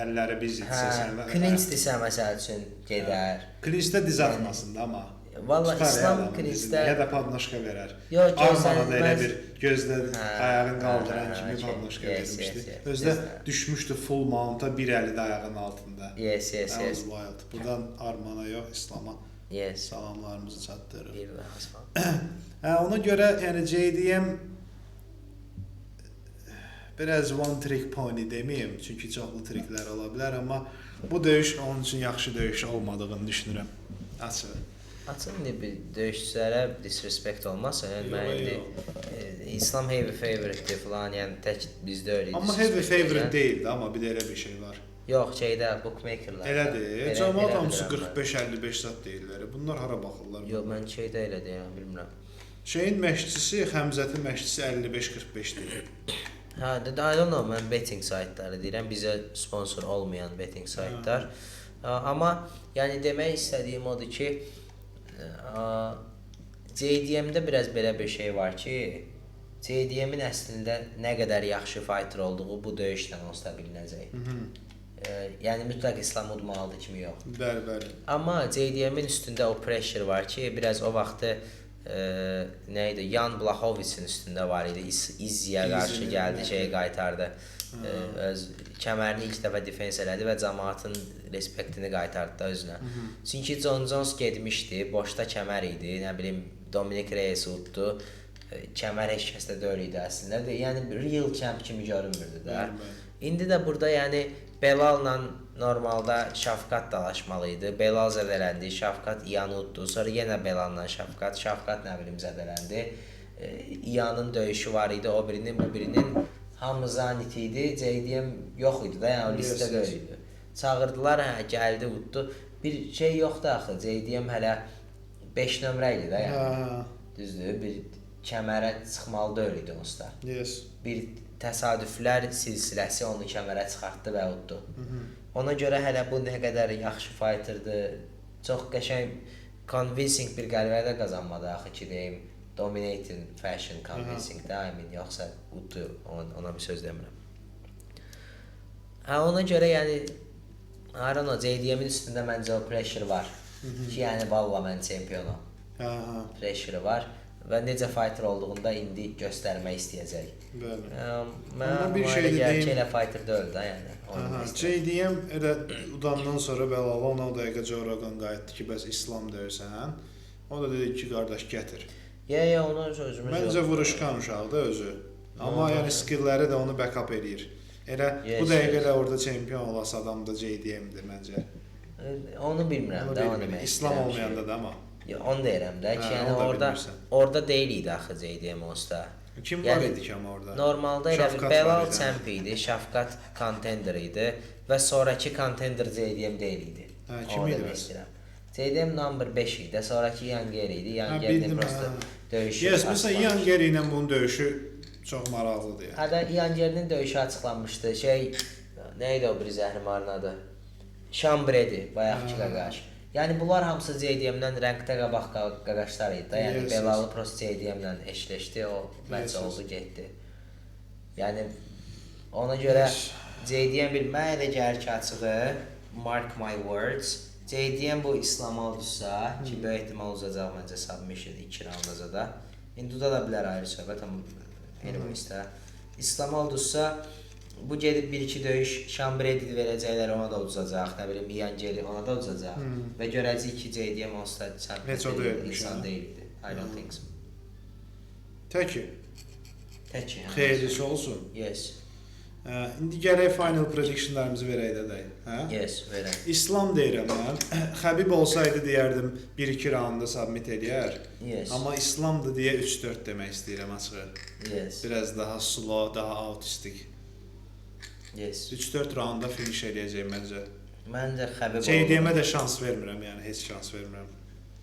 əlləri biz itsəsən. Clinch-dirsə məsəl üçün gedər. Clinch-də diz atmasın da, amma. Valla İslam Clinch-də... Ya da padnoşka verər. Armana da elə bir gözlə ayağını qaldıran kimi padnoşka vermişdi. Özdə düşmüşdü full mount'a bir əli də ayağının altında. Yes. Buradan Armana yox, İslama salamlarımızı çatdırır. Ona görə yəni JDM biraz one trick pony deməyim, çünki çoxlu triklər ola bilər, amma bu döyüş onun üçün yaxşı döyüş olmadığını düşünürəm. Açıq bir döyüşçülərə disrespect olmasa, yəni mən İslam heavy favorite falan, yəni tək bizdə öyle. Amma heavy favorite deyildi, amma bir də elə bir şey var. Yox, bookmakerlar. Elədir. Cəmaət hamısı 45-55 zat deyirlər. Bunlar hara baxırlar? Yox, mən elə deyirəm, bilmirəm. Şeyin məşqçisi, Həmzətin məşqçisi 55-45 deyir. I don't know, mən betting saytları deyirəm, bizə sponsor olmayan betting saytlar. Amma yəni demək istədiyim odur ki, JDM-də biraz belə bir şey var ki, JDM-in əslində nə qədər yaxşı fighter olduğu bu döyüşdən olsa bilinəcək. Yəni mütləq İslam udmalıdır kimi yox. Bəli. Amma JDM-in üstündə o pressure var ki, biraz o vaxtı nə idi? Jan Blachowicz-in üstündə var idi. İzziyə qarşı gəldi, qaytardı. Öz kəmərini ilk dəfə defense elədi və cəmaatın respektini qaytardı da özünə. Çünki John Jones getmişdi, boşda kəmər idi, nə bilim Dominic Reyes uddu. Kəmər heç kəsdə deyil idi əslində. Yəni real champ kimi görünmürdü də. İndi də burada yəni Belal'la normalda Şafkat dalaşmalı idi. Belal zədələndi, Şafkat İyanı uddu. Sonra yenə Belal'la Şafkat nə bilim zədələndi. İyanın döyüşü var idi, o birinin, bu birinin. Hamı zanit idi, JDM yox idi da, yəni o listə deyil idi. Çağırdılar, gəldi, uddu. Bir şey yoxdur axı, JDM hələ 5 nömrə idi da, yəni. Düzdür, bir kəmərə çıxmalı deyil idi onsda. Bir təsadüflər silsiləsi onu kəmərə çıxartdı və uddu. Ona görə hələ bu nə qədər yaxşı fighterdır, çox qəşəng, convincing bir qələbə də qazanmadı axı ki, deyim. Dominating fashion convincing də, yoxsa uddu, ona bir söz demirəm. Ona görə yəni, JDM-in üstündə məncə o pressure var ki, yəni valla mən çempionam. Pressure var və necə fighter olduğunda indi göstərmək istəyəcək. Mən gəl elə fighter deyil də, yəni. JDM elə udandan sonra Belal'a 10 dəqiqə Joe Rogan qayıtdı ki, bəs İslam döyürsən. O da dedi ki, qardaş gətir. Ya onu özümüz Məncə vuruşkan uşaqdır özü. Amma yəni skillləri də onu backup eləyir. Elə Yes, bu dəqiqə elə orada çempion olası adam da JDM-dir məncə. Onu bilmirəm də, onu demək İslam istəyirəm olmayanda da amma. Ya, onu deyirəm də ki, yəni onu da orada bilmirsən. orada deyil idi axı JDM Monsta. Kim Yəni, var idi ki amma orada? Normalda elə bir Şafqat Belal var idi, Champ idi, Şafqat contender idi və sonrakı contender JDM deyil idi. Hə, Onu kim idi demək bəs? istəyirəm. JDM number 5 idi, sonrakı Yanger idi. Hə, Yanger'in bildim, prosta hə. döyüşü. Yes, məsələn Yanger ilə bunun döyüşü çox maraqlıdır yəni. Hətta Yanger'in döyüşü açıqlanmışdı. Nə idi o bir zəhrimarın adı? Şambredi, bayaqki qaqaş. Yəni bunlar hamısı JDM-dən rəngdə qabaq qaqaşlar idi. Yəni Yes, Belalı prosta JDM-lə eşləşdi, o məncə Yes, oldu, getdi. Yəni ona görə JDM bilmək elə gəlir ki, açığı, mark my words, JDM bu İslam aldırsa, ki böyük ehtimal olacaq məncə submission 2 roundaca da. İndi da bilər ayrı söhbət, amma anyways-də. İslam aldırsa, bu gedib 1-2 döyüş Şambredi verəcəklər, ona da uzacaq, nə bilim Yangeli ona da uzacaq. Və görəcəyik ki, JDM olsa insan deyildi. I don't think so. Təki, Təki. xeyirlisi olsun. Yes. İndi gələk final predictionlarımızı verək də dey. Hə? Yes, verəm. İslam deyirəm mən. Xəbib olsaydı deyərdim 1-2 raunda submit eləyər. Yes. Amma İslamdır deyə 3-4 demək istəyirəm açığı. Yes. Biraz daha slow, daha autistik. Yes. 3-4 raunda finish eləyəcək məncə. Mən də Xəbib JDM-ə də şans vermirəm, yəni heç şans vermirəm.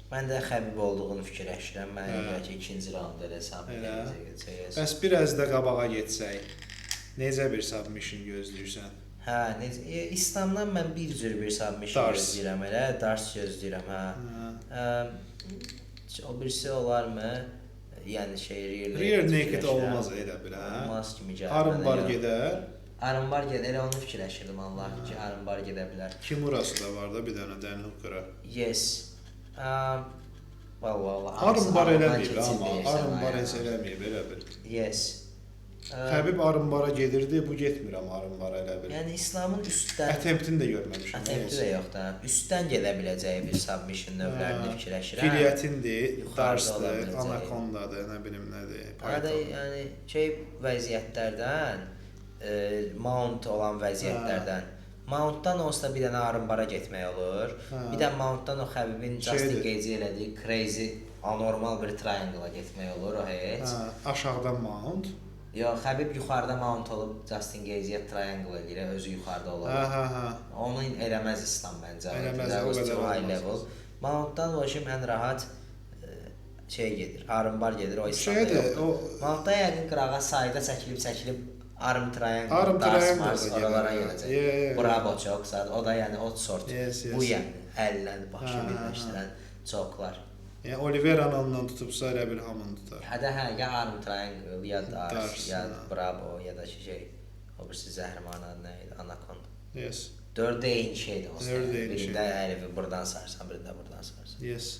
Mən də Xəbib olduğunu fikirləşirəm. Mən bəlkə ikinci raunda elə submit edəcək. Bəs biraz da qabağa getsək, necə bir submission gözləyirsən? Hə, İslamdan mən bir cür bir submission gözləyirəm elə, Dars gözləyirəm, hə. O birisi olarmı? Yəni rear naked olmaz elə bir, hə? Olmaz kimi gəlir. Armbar gedər. Armbar gedər, elə onu fikirləşirdim Allah ki, armbar gedə bilər. Kimurası da var da bir dənə Denhookera. Yes. Vallahi. Armbar eləmir amma, armbar heç eləmir belə bir. Yes. Xəbib armbara gedirdi, bu getmir amma armbara elə bir. Yəni İslamın üstdən Attemptini də görməmişəm. Attempti də yox da. Üstdən gedə biləcəyi bir submission növlərini fikirləşirəm. Gilyotindir, Darsdır, Anacondadır, nə bilim nədir, Python. Yəni vəziyyətlərdən, mount olan vəziyyətlərdən. Mountdan onsuz da bir dənə armbara getmək olur. Bir də mountdan o Xəbibin Justin Gage elədiyi crazy, anormal bir triangle-a getmək olur o heç. Aşağıdan mount. Yox, Xəbib yuxarıda mount olub Justin Gage-yə triangle eləyir, özü yuxarıda olur. Onu eləməz İslam məncə. Eləməz, o qədər olmaz. Mountdan o kim ən rahat gedir, armbar gedir, o İslamda yoxdur. Mountda yəqin qırağa sayda çəkilib arm triangle, darsmars oralara gələcək. Bravo çox sad, o da yəni ot sort. Bu yəni əllərini başı birləşdirən çoklar. Yəni Oliveira'nı ondan tutubsa elə bir hamını tutar. Ya arm triangle, ya dars, ya bravo, ya da o birisi zəhrimarın adı nə idi, Anaconda. Yes. 4 eyni şeydir o. Birində əlivi buradan sarsan, birində buradan sarsan. Yes.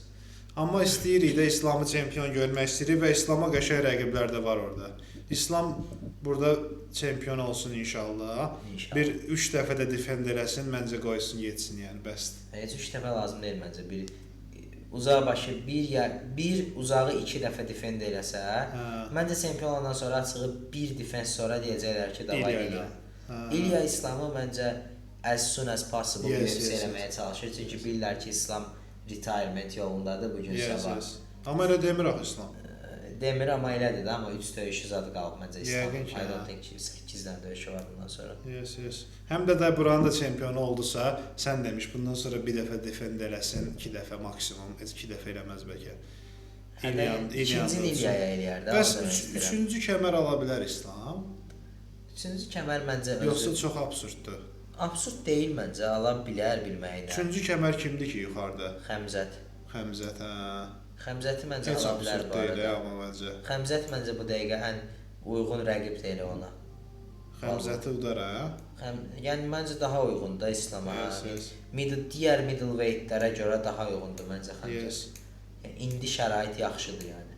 Amma istəyirik də İslamı çempion görmək istəyirik və İslama qəşəng rəqiblər də var orada. İslam burada çempion olsun inşallah. Bir 3 dəfə də defend eləsin, məncə qoysun getsin, yəni bəsdir. Heç 3 dəfə lazım deyil məncə. Uzaq başı bir uzağı 2 dəfə defend eləsə, məncə çempion olandan sonra açığı bir defense sonra deyəcəklər ki, davay İlya. İlya İslamı məncə as soon as possible eləməyə çalışır. Çünki bilirlər ki, İslam retirement yolundadır bu gün sabah. Amma elə demir axı İslam. Demir amma elədir də, amma 3 döyüşü zadı qalıb məncə İslam. Yəqin ki. I don't think ki 8-dən döyüşü var bundan sonra. Yes. Həm də buranın da çempionu oldusa, sən demiş bundan sonra bir dəfə defend eləsin, 2 dəfə maksimum, 2 dəfə eləməz bəlkə. İkinci İlyaya eləyər də. Bəs 3-cü kəmər ala bilər İslam? 3-cü kəmər məncə özü. Yoxsa çox absurddur. Absurd deyil məncə, ala bilər bilməyinə. 3-cü kəmər kimdir ki yuxarıda? Xəmzət. Xəmzət, hə. Xəmzəti məncə ala bilər bu arada. Deyil, amma məncə. Xəmzət məncə bu dəqiqə ən uyğun rəqib deyil ona. Xəmzəti udar, hə? Yəni məncə daha uyğundur İslama. Digər middleweight-lərə görə daha uyğundur məncə Xəmzət. İndi şərait yaxşıdır yəni.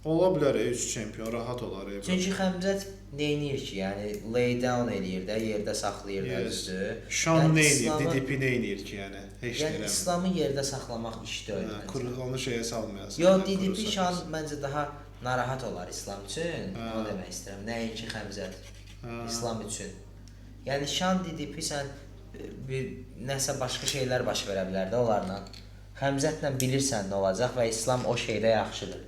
Ola bilər 3 çempion rahat olar. Çünki Xəmzət neynir ki, yəni lay down eləyir də, yerdə saxlayır da düzdür. Şan neynir, DDP neynir ki, yəni heç yəni İslamı yerdə saxlamaq iş deyil. Onu şeyə salmayasın. Yox, DDP Şan məncə daha narahat olar İslam üçün. Onu demək istəyirəm. Nəinki Xəmzət İslam üçün. Yəni Şan DDP sən bir nəsə başqa şeylər baş verə bilər də onlarla. Xəmzətlə bilirsən nə olacaq və İslam o şeydə yaxşıdır.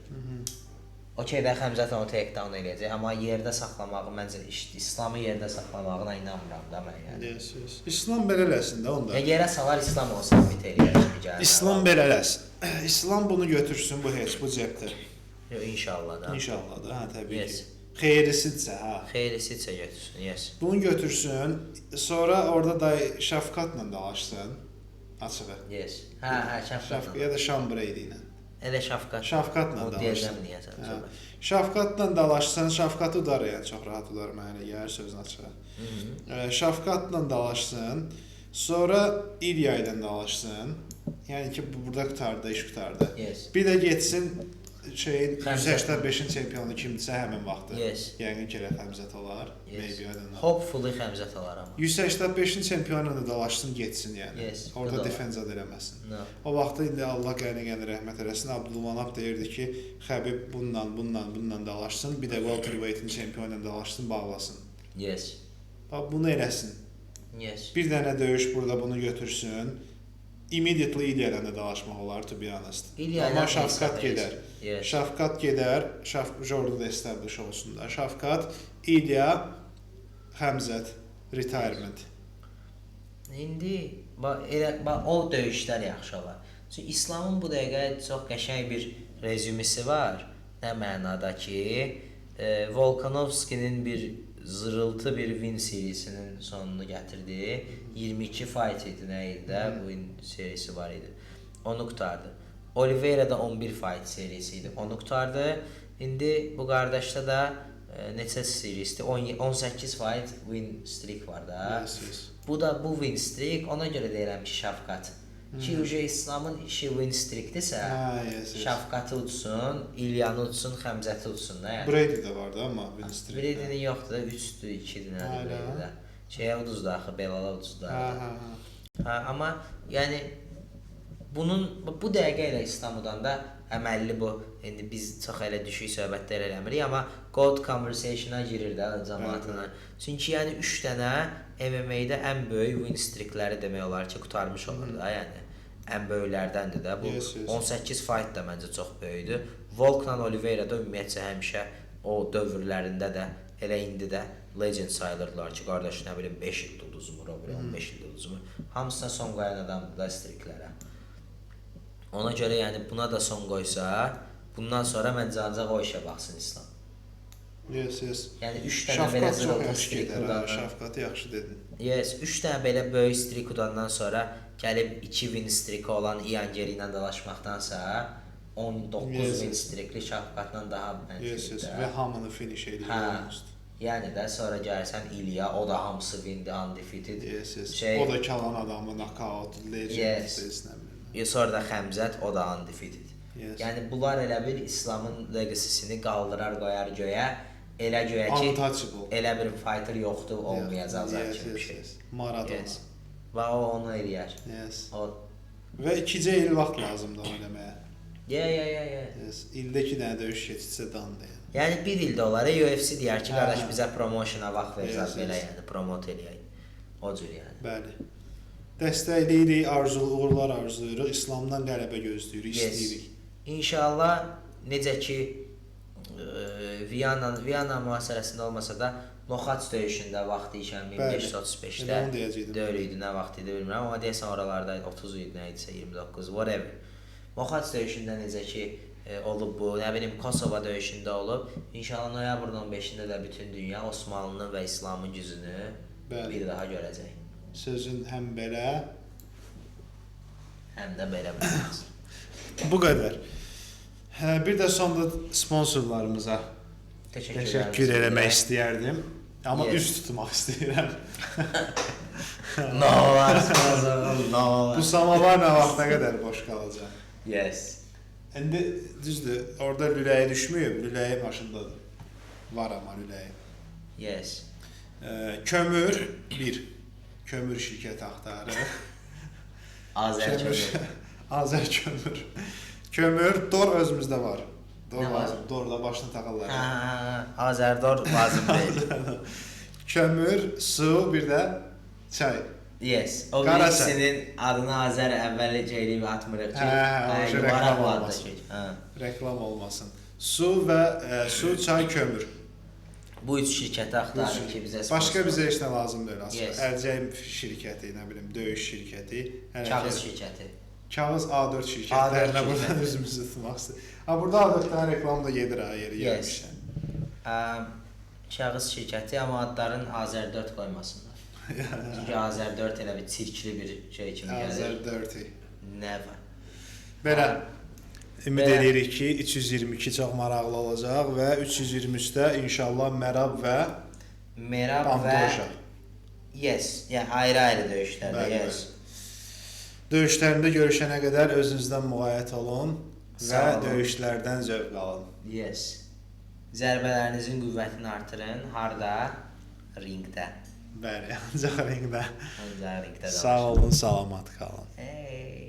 Okey də Xəmzət onu take down eləyəcək, amma yerdə saxlamağı məncə İslamı yerdə saxlamağına inanmıram da mən yəni. İslam belə eləsin də onda. Yerə salar İslam onu sabit eləyər kimi gəlir. İslam belə eləsin. İslam bunu götürsün bu heç bu cəbdə. Yox, inşallah da. İnşallah da, hə təbii Yes. ki. Xeyirlisinsə, hə. Xeyirlisinsə götürsün, yes. Bunu götürsün, sonra orada da Şəfqatla dalaşsın. Açığı. Yes. Hə, Şəfqatla. Ya da Şambreydi ilə. Elə Şəfqat. Şəfqatla dalaşsın. O deyəcəm niyəsən sonra. Şəfqatla dalaşsan, Şəfqat udar yəni çox rahat udar mənə yer sözün açığı. Şəfqatla dalaşsın, sonra İlya ilə dalaşsın. Yəni ki burada qutardı, iş qutardı. Yes. Bir də getsin şeyin 185-in çempionu kimdirsə həmin vaxtı. Yes. Yəni ki elə Xəmzət olar. Yes. Maybe Hopefully Xəmzət olar amma. 185-in çempionu da dalaşsın, getsin yəni. Yes, orada defensad eləməsin. No. O vaxtda indi Allah qəni rəhmət eləsin. Abdulmanap deyirdi ki, Xəbib bununla dalaşsın, bir də welterweight-in çempionu ilə dalaşsın, bağlasın. Yes. Bax bunu eləsin. Yes. Bir dənə döyüş burada bunu götürsün. Immediately İlya ilə də dalaşmaq olar, to be honest. Amma Şəfqat gedər. Yes. Şəfqat gedər, Jordan establish olsun da. Şəfqat, İlya, Xəmzət, retirement. İndi o döyüşlər yaxşı olar. Çünki İslamın bu dəqiqə çox qəşəng bir rezümisi var. Nə mənada ki, Volkanovskinin bir zırıltı bir win serisinin sonunu gətirdi. 22 fight idi nə idi də, bu win serisi var idi. Onu qutardı. Oliveira da 11 fight serisi idi. Onu qutardı. İndi bu qardaşda da neçə serisdir? 18 fight win streak var da. Yes. Bu da bu win streak, ona görə deyirəm ki, Şəfqat. Ki İslamın işi win streakdirsə, Şəfqatı utsun, İlyanı utsun, Xəmzəti utsun da yəni. Brady də vardı amma win streak. Brady'nin yoxdur da, 3-dür, 2-dir nədir Brady'də. Şeyə uduzdu axı, Belala uduzdu. Amma yəni bu dəqiqə ilə İstanbuldan da əməlli bu, indi biz çox elə düşük söhbətlər eləmirik, amma gold conversation-a girir də cəmaatına. Çünki yəni 3 dənə MMA-də ən böyük win streakləri demək olar ki, qutarmış olur da, yəni ən böyüklərdəndir də. Bu 18 fight da məncə çox böyükdür. Volkla Oliveira da ümumiyyətcə həmişə o dövrlərində də elə indi də legend sayılırlar ki, qardaş nə bilim 5 il uduzmur, o biri 15 il uduzmur. Hamısına son qoyan adamdır da streaklərə. Ona görə yəni buna da son qoysa, bundan sonra məncə ancaq o işə baxsın İslam. Yes. Yəni 3 dənə belə zırıltı streak udandan. Şəfqatı yaxşı dedin. Yes, 3 dənə belə böyük streak udandan sonra gəlib 2 win streak olan Ian Geri ilə dalaşmaqdansa 19 win streakli Şəfqatla daha məntiqlidir. Yes. Və hamını finish edir. Yəni də sonra gəlsən İlya, o da hamısı win-di, undefeated. Yes. O da kalan adamı knockout, legend serisində. Sonra da Xəmzət, o da undefeated. Yəni bunlar elə bir İslamın legacy-sini qaldırar, qoyar göyə. Elə göyə ki, elə bir fighter yoxdur, olmayacaq kimi bir şey. Maradona. Və o onu eləyər. Və 2 il vaxt lazımdır onu eləməyə. İldə 2 dənə döyüş keçirsə dandır. Yəni 1 ildə olar, UFC deyər ki, qardaş bizə promotiona vaxt verirsən belə, yəni promot eləyək. O cür yəni. Bəli. Dəstəkləyirik, uğurlar arzulayırıq, İslamdan qələbə gözləyirik, istəyirik. İnşallah, necə ki, Viyana mühasirəsində olmasa da, Loxac döyüşündə vaxtı ikən 1535-də döyür idi, nə vaxt idi bilmirəm, amma deyəsən oralarda 30 idi, nə idisə 29, whatever. Loxac döyüşündə necə ki, olub bu, nə bilim, Kosova döyüşündə olub, İnşallah noyabrın 15-də də bütün dünya Osmanlının və İslamın gücünü bir daha görəcək. Sözün həm belə, həm də belə bilməz. Bu qədər. Bir də sonda sponsorlarımıza təşəkkür eləmək istəyərdim. Amma üst tutmaq istəyirəm. Nə olar, sponsor, nə olar. Bu samavar nə vaxta qədər boş qalacaq? Yes. İndi düzdür, orada lüləyə düşməyib, lüləyə maşındadır. Var amma lüləyə. Yes. Kömür 1. Kömür şirkəti axtarır. Azər kömür. Azər kömür. Kömür, dor özümüzdə var. Dor Nə var? lazım, dorla başına taxırlar. Azərdor lazım deyil. Kömür, su, bir də çay. Yes. O Qara birisinin adını Azər əvvəlcə eləyib atmırıq ki, o reklam olmasın. Reklam olmasın. Su və su, çay, kömür. Bu üç şirkəti axtarır ki, bizə sponsor. Başqa bizə heç nə lazım deyil aslında. Yes. Əlcək şirkəti, nə bilim, döyüş şirkəti, Kağız şirkəti. Kağız A4 şirkətlərinə buradan üzümüzü tutmaq istəyir. Ha, burada A4-dən reklam da gedir ha, yeri gəlmişən. Kağız şirkəti, amma adların Azər 4 qoymasınlar. Çünki Azər 4 elə bir çirkli bir şey kimi gəlir. Azər 4. Never. Belə, ümid edirik ki, 322 çox maraqlı olacaq və 323-də inşallah Merab və Pantoja. Yes, yəni ayrı-ayrı döyüşlərdə, Bəli, yes. Döyüşlərində görüşənə qədər özünüzdən müğayət olun və Sağ olun. döyüşlərdən zövq alın. Yes. Zərbələrinizin qüvvətini artırın. Harda? Ringdə. Bəli, ancaq ringdə. Ancaq ringdə. Sağ olun, salamat qalın. Hey.